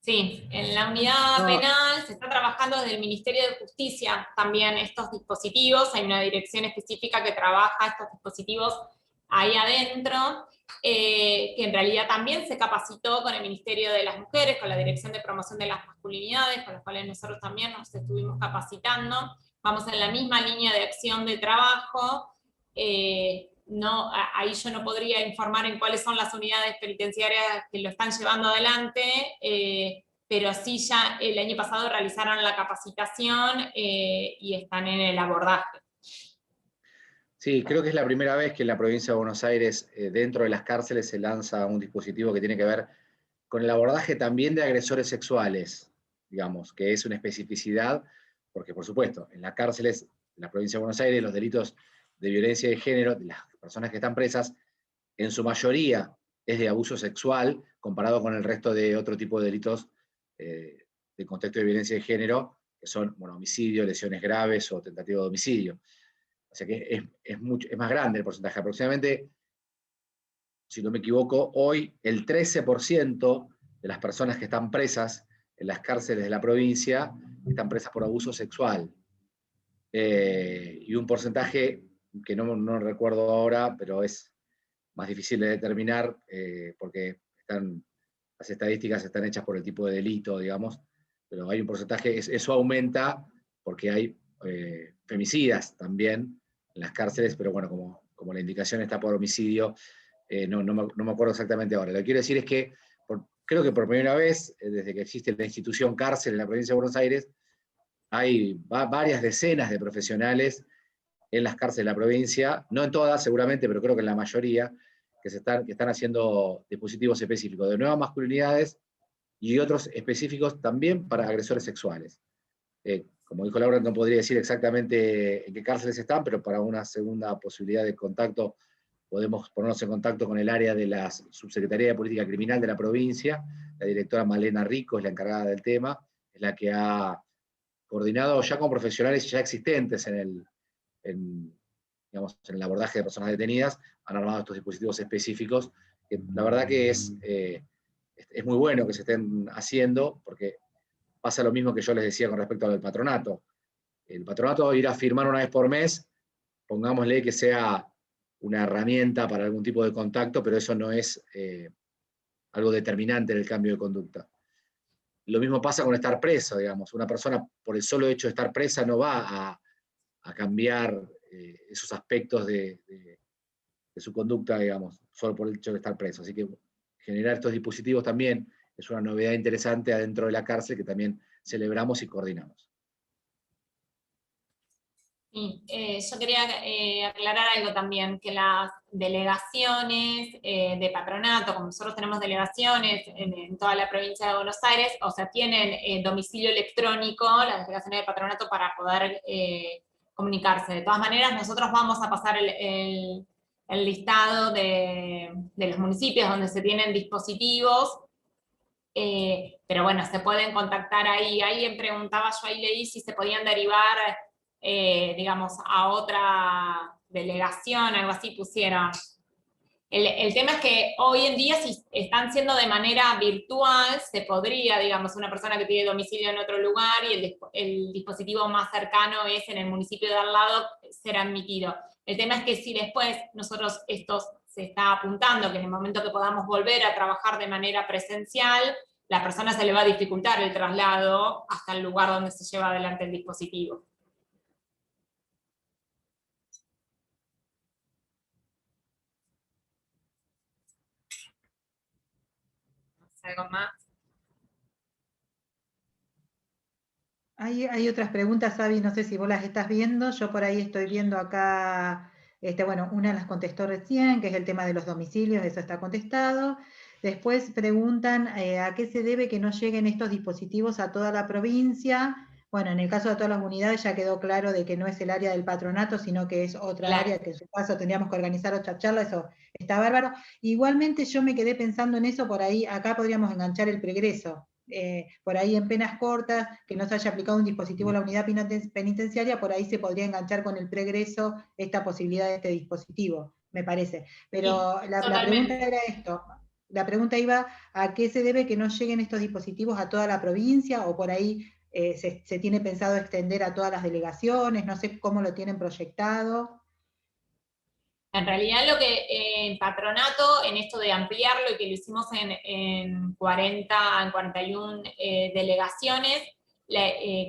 Sí, en la unidad penal se está trabajando desde el Ministerio de Justicia también estos dispositivos, hay una dirección específica que trabaja estos dispositivos ahí adentro, que en realidad también se capacitó con el Ministerio de las Mujeres, con la Dirección de Promoción de las Masculinidades, con los cuales nosotros también nos estuvimos capacitando, vamos en la misma línea de acción de trabajo. No, ahí yo no podría informar en cuáles son las unidades penitenciarias que lo están llevando adelante, pero sí ya el año pasado realizaron la capacitación y están en el abordaje. Sí, creo que es la primera vez que en la provincia de Buenos Aires, dentro de las cárceles, se lanza un dispositivo que tiene que ver con el abordaje también de agresores sexuales, digamos, que es una especificidad, porque por supuesto, en las cárceles de la provincia de Buenos Aires, los delitos de violencia de género, de las personas que están presas, en su mayoría es de abuso sexual, comparado con el resto de otro tipo de delitos de contexto de violencia de género, que son homicidio, lesiones graves o tentativa de homicidio. O sea que es más grande el porcentaje. Aproximadamente, si no me equivoco, hoy el 13% de las personas que están presas en las cárceles de la provincia están presas por abuso sexual. Y un porcentaje que no recuerdo ahora, pero es más difícil de determinar porque las estadísticas están hechas por el tipo de delito, digamos, pero hay un porcentaje, eso aumenta porque hay femicidas también en las cárceles, pero bueno, como la indicación está por homicidio, no me acuerdo exactamente ahora. Lo que quiero decir es que creo que por primera vez, desde que existe la institución cárcel en la provincia de Buenos Aires, hay varias decenas de profesionales en las cárceles de la provincia, no en todas seguramente, pero creo que en la mayoría, que están haciendo dispositivos específicos de nuevas masculinidades y otros específicos también para agresores sexuales. Como dijo Laura, no podría decir exactamente en qué cárceles están, pero para una segunda posibilidad de contacto podemos ponernos en contacto con el área de la Subsecretaría de Política Criminal de la provincia. La directora Malena Rico es la encargada del tema, es la que ha coordinado ya con profesionales ya existentes en el abordaje de personas detenidas, han armado estos dispositivos específicos, que la verdad que es muy bueno que se estén haciendo, porque pasa lo mismo que yo les decía con respecto al patronato. El patronato irá a firmar una vez por mes, pongámosle que sea una herramienta para algún tipo de contacto, pero eso no es algo determinante en el cambio de conducta. Lo mismo pasa con estar preso, digamos. Una persona, por el solo hecho de estar presa, no va a cambiar esos aspectos de su conducta, digamos, solo por el hecho de estar preso. Así que generar estos dispositivos también es una novedad interesante adentro de la cárcel que también celebramos y coordinamos. Sí, yo quería aclarar algo también, que las delegaciones de patronato, como nosotros tenemos delegaciones en toda la provincia de Buenos Aires, o sea, tienen domicilio electrónico, las delegaciones de patronato, para poder comunicarse. De todas maneras, nosotros vamos a pasar el listado de los municipios donde se tienen dispositivos, pero bueno, se pueden contactar ahí. Alguien preguntaba, yo ahí leí si se podían derivar, digamos, a otra delegación, algo así pusieron. El tema es que hoy en día, si están siendo de manera virtual, se podría, digamos, una persona que tiene domicilio en otro lugar y el dispositivo más cercano es en el municipio de al lado, ser admitido. El tema es que si después nosotros se está apuntando que en el momento que podamos volver a trabajar de manera presencial, la persona se le va a dificultar el traslado hasta el lugar donde se lleva adelante el dispositivo. algo más. Hay otras preguntas, Sabi, no sé si vos las estás viendo, yo por ahí estoy viendo acá, bueno, una las contestó recién, que es el tema de los domicilios, eso está contestado. Después preguntan a qué se debe que no lleguen estos dispositivos a toda la provincia. Bueno, en el caso de todas las unidades ya quedó claro de que no es el área del patronato, sino que es otra Claro. área, que en su caso tendríamos que organizar otra charla, eso está bárbaro. Igualmente yo me quedé pensando en eso, por ahí acá podríamos enganchar el pregreso. Por ahí en penas cortas, que no se haya aplicado un dispositivo a la unidad penitenciaria, por ahí se podría enganchar con el pregreso esta posibilidad de este dispositivo, me parece. Pero Sí, la pregunta era esto, la pregunta iba a qué se debe que no lleguen estos dispositivos a toda la provincia, o por ahí se tiene pensado extender a todas las delegaciones, no sé cómo lo tienen proyectado. En realidad lo que en patronato, en esto de ampliarlo y que lo hicimos en 41 delegaciones,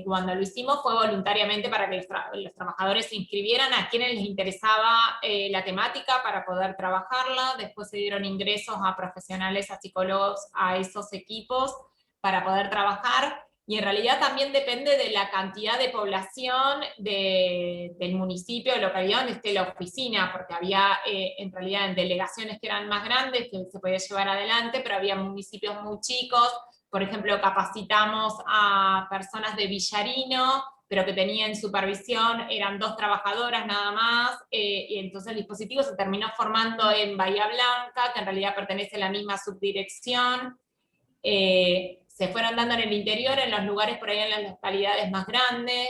cuando lo hicimos fue voluntariamente para que los trabajadores se inscribieran a quienes les interesaba la temática para poder trabajarla. Después se dieron ingresos a profesionales, a psicólogos, a esos equipos para poder trabajar. Y en realidad también depende de la cantidad de población del municipio, de localidad donde esté la oficina, porque había en realidad en delegaciones que eran más grandes, que se podía llevar adelante, pero había municipios muy chicos. Por ejemplo, capacitamos a personas de Villarino, pero que tenían supervisión, eran 2 trabajadoras nada más, y entonces el dispositivo se terminó formando en Bahía Blanca, que en realidad pertenece a la misma subdirección. Se fueron dando en el interior, en los lugares por ahí en las localidades más grandes,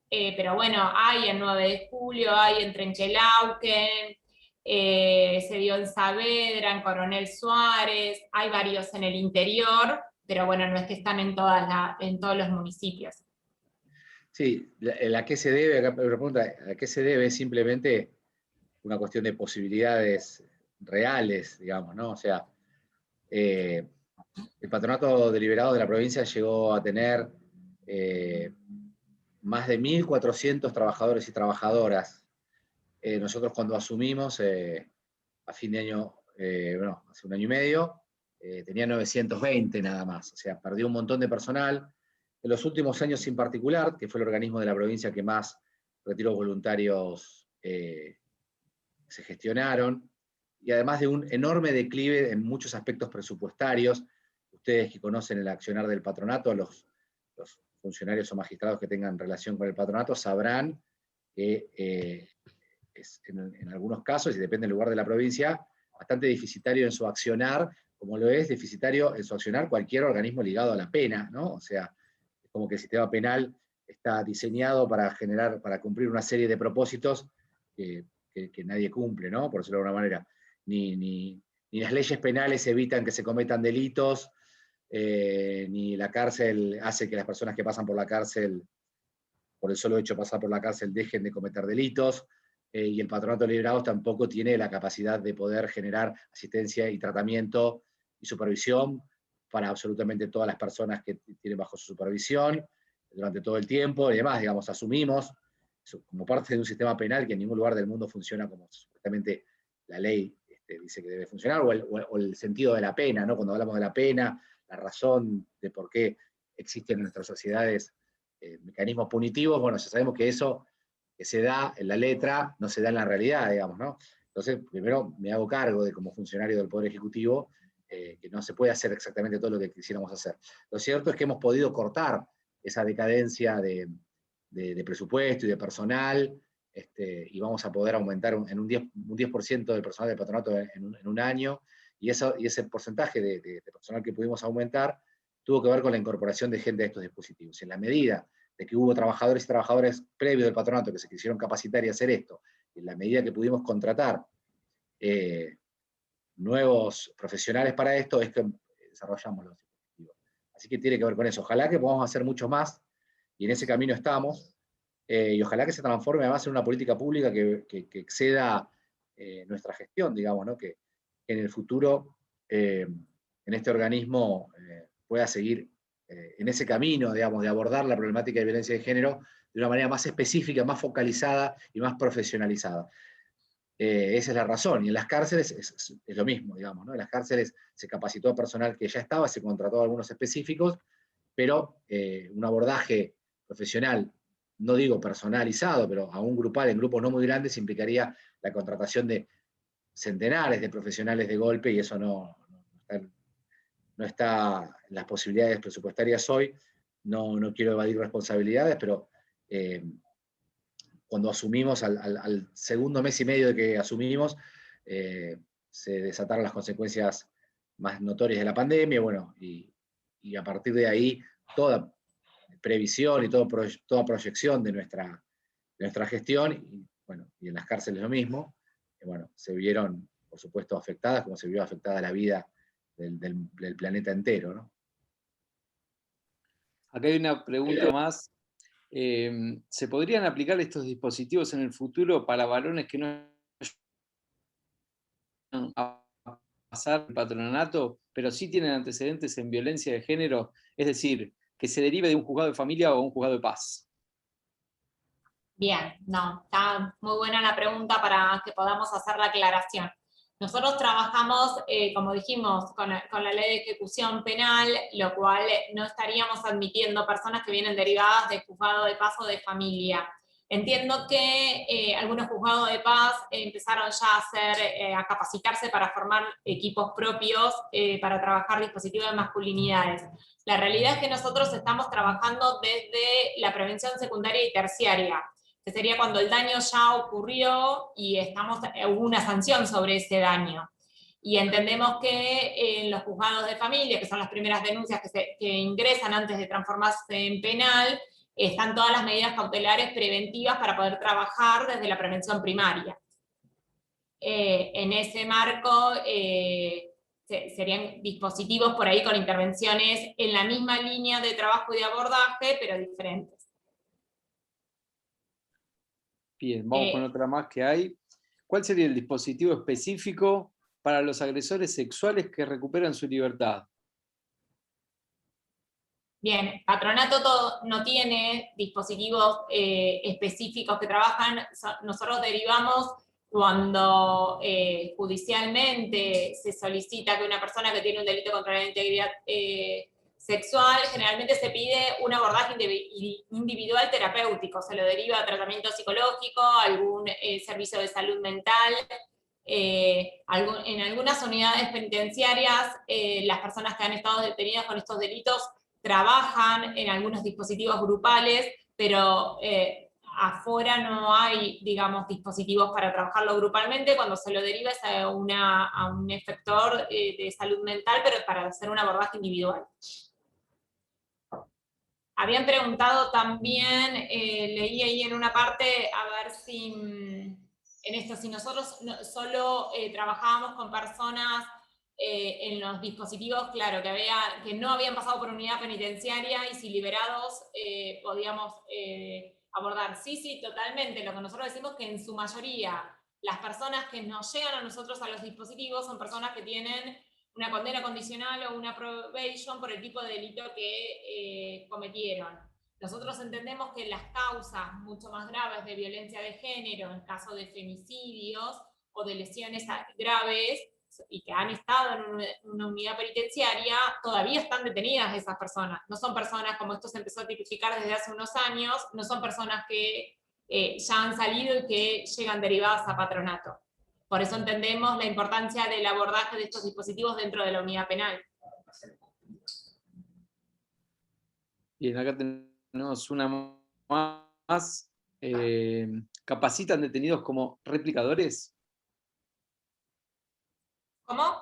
pero bueno, hay en 9 de julio, hay en Trenquelauquen, se dio en Saavedra, en Coronel Suárez, hay varios en el interior, pero bueno, no es que están en todos los municipios. Sí, ¿a qué se debe? Acá me pregunta, ¿a qué se debe? Es simplemente una cuestión de posibilidades reales, digamos, ¿no? O sea, el patronato deliberado de la provincia llegó a tener más de 1.400 trabajadores y trabajadoras. Nosotros cuando asumimos, a fin de año, bueno, hace un año y medio, tenía 920 nada más. O sea, perdió un montón de personal. En los últimos años en particular, que fue el organismo de la provincia que más retiros voluntarios se gestionaron, y además de un enorme declive en muchos aspectos presupuestarios. Ustedes que conocen el accionar del patronato, los funcionarios o magistrados que tengan relación con el patronato sabrán que es en algunos casos, y depende del lugar de la provincia, bastante deficitario en su accionar, como lo es deficitario en su accionar cualquier organismo ligado a la pena, ¿no? O sea, es como que el sistema penal está diseñado para cumplir una serie de propósitos que nadie cumple, ¿no? Por decirlo de alguna manera. Ni las leyes penales evitan que se cometan delitos, ni la cárcel hace que las personas que pasan por la cárcel, por el solo hecho de pasar por la cárcel, dejen de cometer delitos, y el patronato de liberados tampoco tiene la capacidad de poder generar asistencia y tratamiento y supervisión para absolutamente todas las personas que tienen bajo su supervisión durante todo el tiempo y demás. Digamos, asumimos como parte de un sistema penal que en ningún lugar del mundo funciona como supuestamente la ley dice que debe funcionar, o el sentido de la pena, ¿no? Cuando hablamos de la pena, la razón de por qué existen en nuestras sociedades mecanismos punitivos, bueno, ya sabemos que eso que se da en la letra no se da en la realidad, digamos, ¿no? Entonces, primero me hago cargo de como funcionario del Poder Ejecutivo, que no se puede hacer exactamente todo lo que quisiéramos hacer. Lo cierto es que hemos podido cortar esa decadencia de presupuesto y de personal, y vamos a poder aumentar un 10% del personal del patronato en un año, y ese porcentaje de personal que pudimos aumentar tuvo que ver con la incorporación de gente a estos dispositivos. En la medida de que hubo trabajadores y trabajadoras previos del patronato que se quisieron capacitar y hacer esto, en la medida que pudimos contratar nuevos profesionales para esto, es que desarrollamos los dispositivos. Así que tiene que ver con eso. Ojalá que podamos hacer mucho más, y en ese camino estamos, y ojalá que se transforme además en una política pública que exceda nuestra gestión, digamos, ¿no? Que en el futuro en este organismo pueda seguir en ese camino, digamos, de abordar la problemática de violencia de género de una manera más específica, más focalizada y más profesionalizada. esa es la razón. Y en las cárceles es lo mismo, digamos, ¿no? En las cárceles se capacitó a personal que ya estaba, se contrató a algunos específicos, pero un abordaje profesional, no digo personalizado, pero aún grupal, en grupos no muy grandes, implicaría la contratación de centenares de profesionales de golpe, y eso no está en las posibilidades presupuestarias hoy. No quiero evadir responsabilidades, pero cuando asumimos, al segundo mes y medio de que asumimos, se desataron las consecuencias más notorias de la pandemia, bueno, y a partir de ahí toda previsión y toda proyección de nuestra gestión, y, bueno, y en las cárceles lo mismo, bueno, se vieron, por supuesto, afectadas, como se vio afectada la vida del planeta entero, ¿no? Acá hay una pregunta más. ¿Se podrían aplicar estos dispositivos en el futuro para varones que no vayan a pasar el patronato, pero sí tienen antecedentes en violencia de género? Es decir, que se derive de un juzgado de familia o un juzgado de paz. Bien, no, está muy buena la pregunta para que podamos hacer la aclaración. Nosotros trabajamos, como dijimos, con la ley de ejecución penal, lo cual no estaríamos admitiendo personas que vienen derivadas de juzgado de paz o de familia. Entiendo que algunos juzgados de paz empezaron ya a capacitarse para formar equipos propios para trabajar dispositivos de masculinidades. La realidad es que nosotros estamos trabajando desde la prevención secundaria y terciaria, que sería cuando el daño ya ocurrió y hubo una sanción sobre ese daño. Y entendemos que en los juzgados de familia, que son las primeras denuncias que ingresan antes de transformarse en penal, están todas las medidas cautelares preventivas para poder trabajar desde la prevención primaria. En ese marco serían dispositivos por ahí con intervenciones en la misma línea de trabajo y de abordaje, pero diferentes. Bien, vamos con otra más que hay. ¿Cuál sería el dispositivo específico para los agresores sexuales que recuperan su libertad? Bien, Patronato no tiene dispositivos específicos que trabajan. Nosotros derivamos cuando judicialmente se solicita que una persona que tiene un delito contra la integridad sexual, generalmente se pide un abordaje individual terapéutico, se lo deriva a tratamiento psicológico, algún servicio de salud mental. En algunas unidades penitenciarias, las personas que han estado detenidas con estos delitos trabajan en algunos dispositivos grupales, pero afuera no hay, digamos, dispositivos para trabajarlo grupalmente. Cuando se lo deriva es a un efector de salud mental, pero para hacer un abordaje individual. Habían preguntado también, leí ahí en una parte, a ver si en esto, si nosotros solo trabajábamos con personas en los dispositivos, claro, que no habían pasado por unidad penitenciaria, y si liberados podíamos abordar. Sí, totalmente. Lo que nosotros decimos es que en su mayoría las personas que nos llegan a nosotros a los dispositivos son personas que tienen una condena condicional o una probation por el tipo de delito que cometieron. Nosotros entendemos que las causas mucho más graves de violencia de género, en caso de femicidios o de lesiones graves, y que han estado en una unidad penitenciaria, todavía están detenidas esas personas. No son personas, como esto se empezó a tipificar desde hace unos años, no son personas que ya han salido y que llegan derivadas a patronato. Por eso entendemos la importancia del abordaje de estos dispositivos dentro de la unidad penal. Bien, acá tenemos una más. ¿Capacitan detenidos como replicadores? ¿Cómo?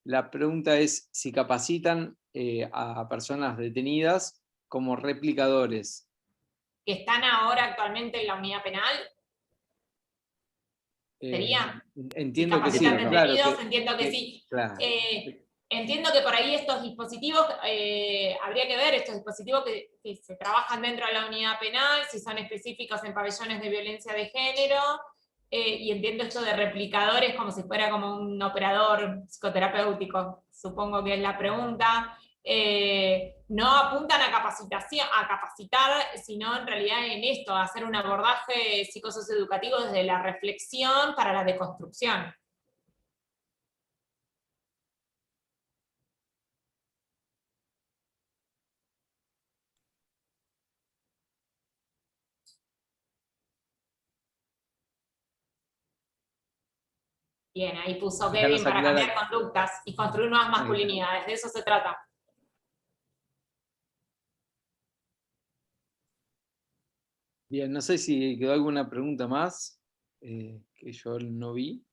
La pregunta es si capacitan a personas detenidas como replicadores. ¿Que están ahora actualmente en la unidad penal? ¿Sería? Entiendo que sí, claro. Entiendo que sí. Claro. Entiendo que por ahí estos dispositivos, habría que ver estos dispositivos que se trabajan dentro de la unidad penal, si son específicos en pabellones de violencia de género, y entiendo esto de replicadores como si fuera como un operador psicoterapéutico, supongo que es la pregunta. no apuntan a capacitar, sino en realidad en esto, a hacer un abordaje psicosocioeducativo desde la reflexión para la deconstrucción. Bien, ahí puso Kevin para cambiar conductas y construir nuevas masculinidades, de eso se trata. Bien, no sé si quedó alguna pregunta más que yo no vi.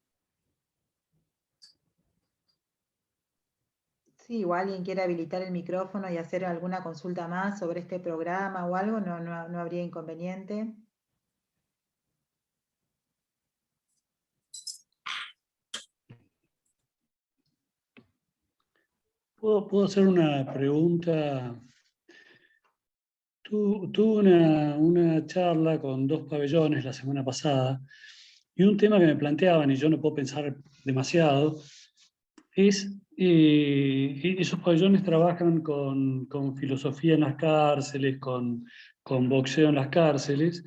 Sí, o alguien quiere habilitar el micrófono y hacer alguna consulta más sobre este programa o algo, no habría inconveniente. ¿Puedo hacer una pregunta? Tuve una charla con 2 pabellones la semana pasada y un tema que me planteaban, y yo no puedo pensar demasiado, es esos pabellones trabajan con filosofía en las cárceles, con boxeo en las cárceles.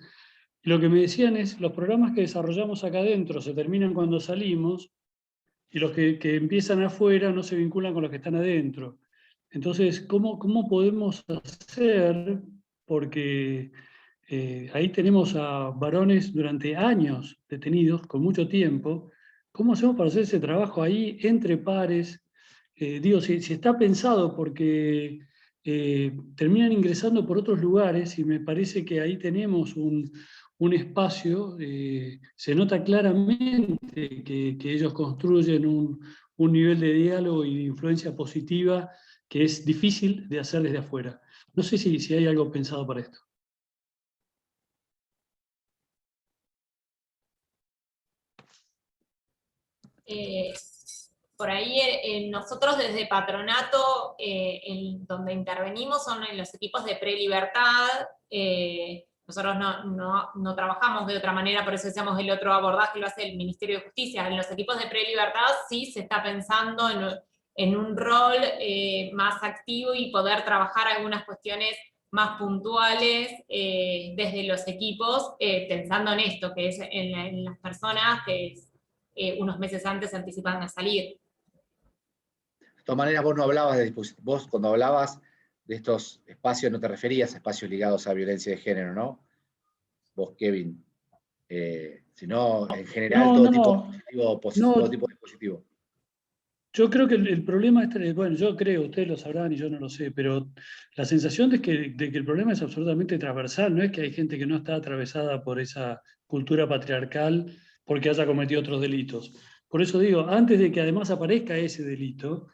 Y lo que me decían es, los programas que desarrollamos acá adentro se terminan cuando salimos y los que empiezan afuera no se vinculan con los que están adentro. Entonces, ¿cómo podemos hacer? Porque ahí tenemos a varones durante años detenidos, con mucho tiempo. ¿Cómo hacemos para hacer ese trabajo ahí entre pares? Digo, si está pensado porque terminan ingresando por otros lugares y me parece que ahí tenemos un espacio, se nota claramente que ellos construyen un nivel de diálogo y de influencia positiva que es difícil de hacer desde afuera. No sé si hay algo pensado para esto. Por ahí nosotros desde Patronato, donde intervenimos son en los equipos de prelibertad. Nosotros no trabajamos de otra manera, por eso decíamos el otro abordaje lo hace el Ministerio de Justicia. En los equipos de prelibertad sí se está pensando en un rol más activo y poder trabajar algunas cuestiones más puntuales desde los equipos, pensando en esto, que es en las personas que unos meses antes se anticipan a salir. De todas maneras, vos no hablabas de dispositivos, vos cuando hablabas de estos espacios no te referías a espacios ligados a violencia de género, ¿no? Vos, Kevin. Sino en general todo tipo de dispositivo. Yo creo que el problema es, bueno, yo creo, ustedes lo sabrán y yo no lo sé, pero la sensación de que el problema es absolutamente transversal, no es que hay gente que no está atravesada por esa cultura patriarcal porque haya cometido otros delitos. Por eso digo, antes de que además aparezca ese delito,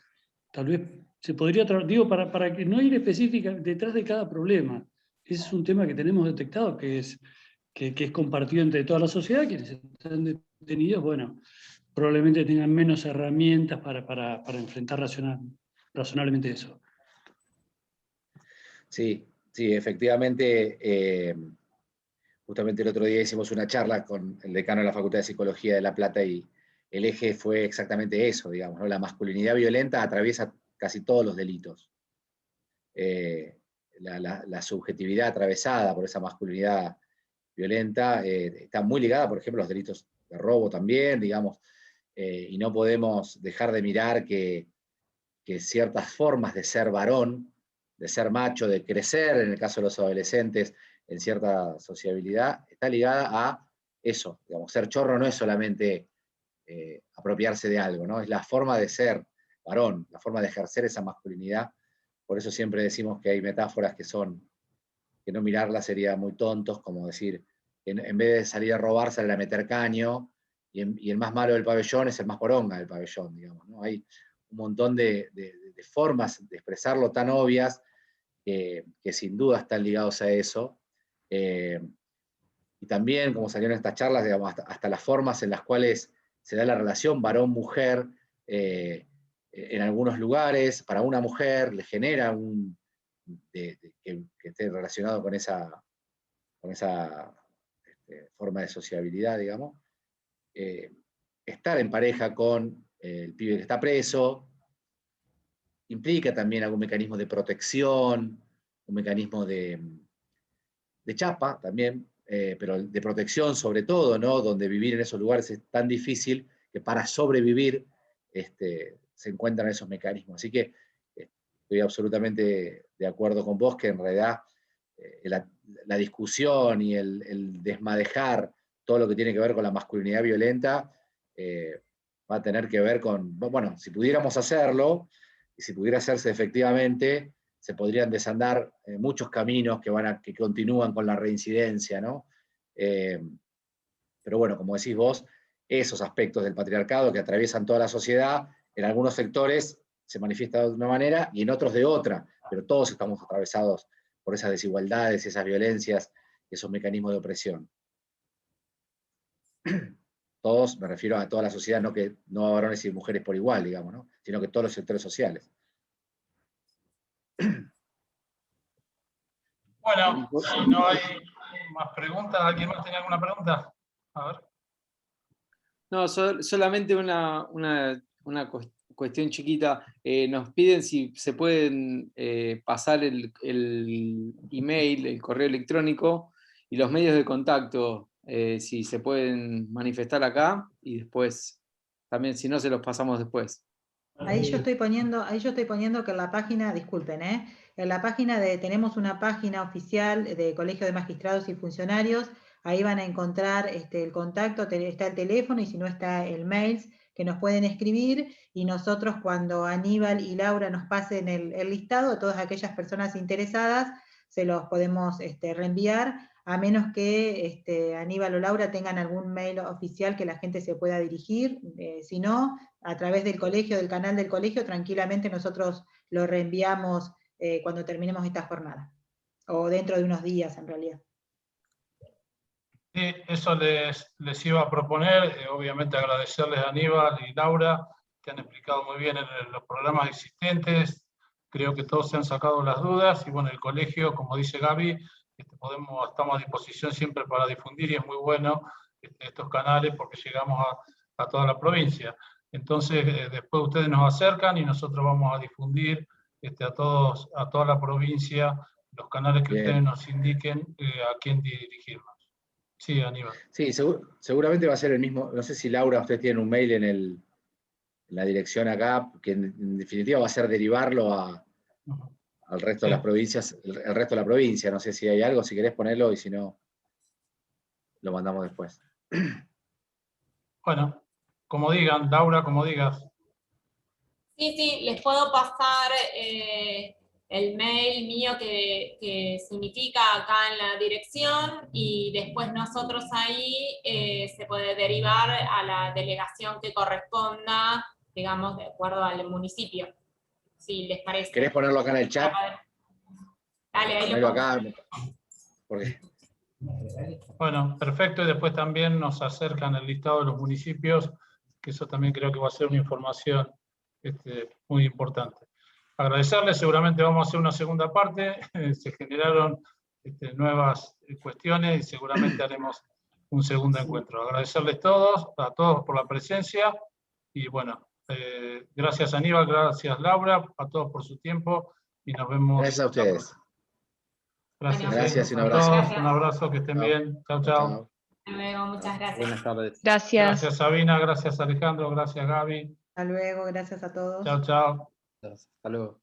tal vez se podría, digo, para que no ir específica detrás de cada problema. Ese es un tema que tenemos detectado, que es compartido entre toda la sociedad, quienes están detenidos, bueno, probablemente tengan menos herramientas para enfrentar razonablemente eso. Sí, efectivamente. Justamente el otro día hicimos una charla con el decano de la Facultad de Psicología de La Plata y el eje fue exactamente eso, digamos, ¿no? La masculinidad violenta atraviesa casi todos los delitos. La subjetividad atravesada por esa masculinidad violenta está muy ligada, por ejemplo, a los delitos de robo también, digamos, y no podemos dejar de mirar que ciertas formas de ser varón, de ser macho, de crecer, en el caso de los adolescentes, en cierta sociabilidad, está ligada a eso. Digamos, ser chorro no es solamente apropiarse de algo, ¿no? Es la forma de ser varón, la forma de ejercer esa masculinidad. Por eso siempre decimos que hay metáforas que no mirarlas sería muy tontos, como decir, en vez de salir a robar, salir a meter caño, y el más malo del pabellón es el más poronga del pabellón, digamos, ¿no? Hay un montón de formas de expresarlo tan obvias que sin duda están ligados a eso. Y también, como salió en estas charlas, digamos, hasta las formas en las cuales se da la relación varón-mujer en algunos lugares, para una mujer le genera que esté relacionado con esa forma de sociabilidad, digamos. Estar en pareja con el pibe que está preso, implica también algún mecanismo de protección, un mecanismo de chapa también, pero de protección sobre todo, ¿no? Donde vivir en esos lugares es tan difícil que para sobrevivir se encuentran esos mecanismos. Así que estoy absolutamente de acuerdo con vos que en realidad la discusión y el desmadejar todo lo que tiene que ver con la masculinidad violenta va a tener que ver con, bueno, si pudiéramos hacerlo, y si pudiera hacerse efectivamente, se podrían desandar muchos caminos que continúan con la reincidencia, ¿no? Pero bueno, como decís vos, esos aspectos del patriarcado que atraviesan toda la sociedad, en algunos sectores se manifiesta de una manera y en otros de otra, pero todos estamos atravesados por esas desigualdades, esas violencias, esos mecanismos de opresión. Todos, me refiero a toda la sociedad, no a varones y mujeres por igual, digamos, ¿no? Sino que todos los sectores sociales. Bueno, si no hay más preguntas, ¿alguien más tiene alguna pregunta? A ver. No, solamente una cuestión chiquita. Nos piden si se pueden pasar el email, el correo electrónico y los medios de contacto, si se pueden manifestar acá y después, también si no se los pasamos después. Ahí yo estoy poniendo que en la página, disculpen, en la página tenemos una página oficial de Colegio de Magistrados y Funcionarios, ahí van a encontrar el contacto, está el teléfono y si no está el mail que nos pueden escribir y nosotros cuando Aníbal y Laura nos pasen el listado de todas aquellas personas interesadas, se los podemos reenviar, a menos que Aníbal o Laura tengan algún mail oficial que la gente se pueda dirigir, si no, a través del colegio, del canal del colegio, tranquilamente nosotros lo reenviamos cuando terminemos esta jornada, o dentro de unos días en realidad. Sí, eso les iba a proponer, obviamente agradecerles a Aníbal y Laura, que han explicado muy bien en los programas existentes, creo que todos se han sacado las dudas, y bueno, el colegio, como dice Gaby, estamos a disposición siempre para difundir, y es muy bueno estos canales porque llegamos a toda la provincia. Entonces, después ustedes nos acercan y nosotros vamos a difundir a toda la provincia los canales que Bien. ustedes nos indiquen a quién dirigirnos. Sí, Aníbal. Sí, seguramente va a ser el mismo, no sé si Laura, ustedes tienen un mail en la dirección acá, que en definitiva va a ser derivarlo al resto de las provincias, el resto de la provincia, no sé si hay algo, si querés ponerlo y si no, lo mandamos después. Bueno, como digan, Laura, como digas. Sí, les puedo pasar el mail mío que significa acá en la dirección y después nosotros ahí se puede derivar a la delegación que corresponda, digamos, de acuerdo al municipio, si les parece. ¿Querés ponerlo acá en el chat? Dale, ahí Ponelo lo pongo. acá, porque... Bueno, perfecto, y después también nos acercan el listado de los municipios, que eso también creo que va a ser una información muy importante. Agradecerles, seguramente vamos a hacer una segunda parte, se generaron nuevas cuestiones y seguramente haremos un segundo encuentro. Agradecerles a todos por la presencia, y bueno, gracias Aníbal, gracias Laura, a todos por su tiempo, y nos vemos. Gracias a ustedes. Gracias, Gracias y un a abrazo. todos, un abrazo, que estén Chao. bien. Chao, chao. Hasta luego, muchas gracias. Buenas tardes. Gracias. Gracias Sabina, gracias Alejandro, gracias Gaby. Hasta luego, gracias a todos. Chao, chao. Hasta luego.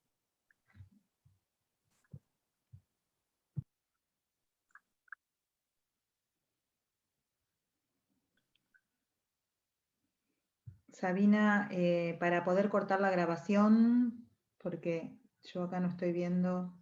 Sabina, para poder cortar la grabación, porque yo acá no estoy viendo.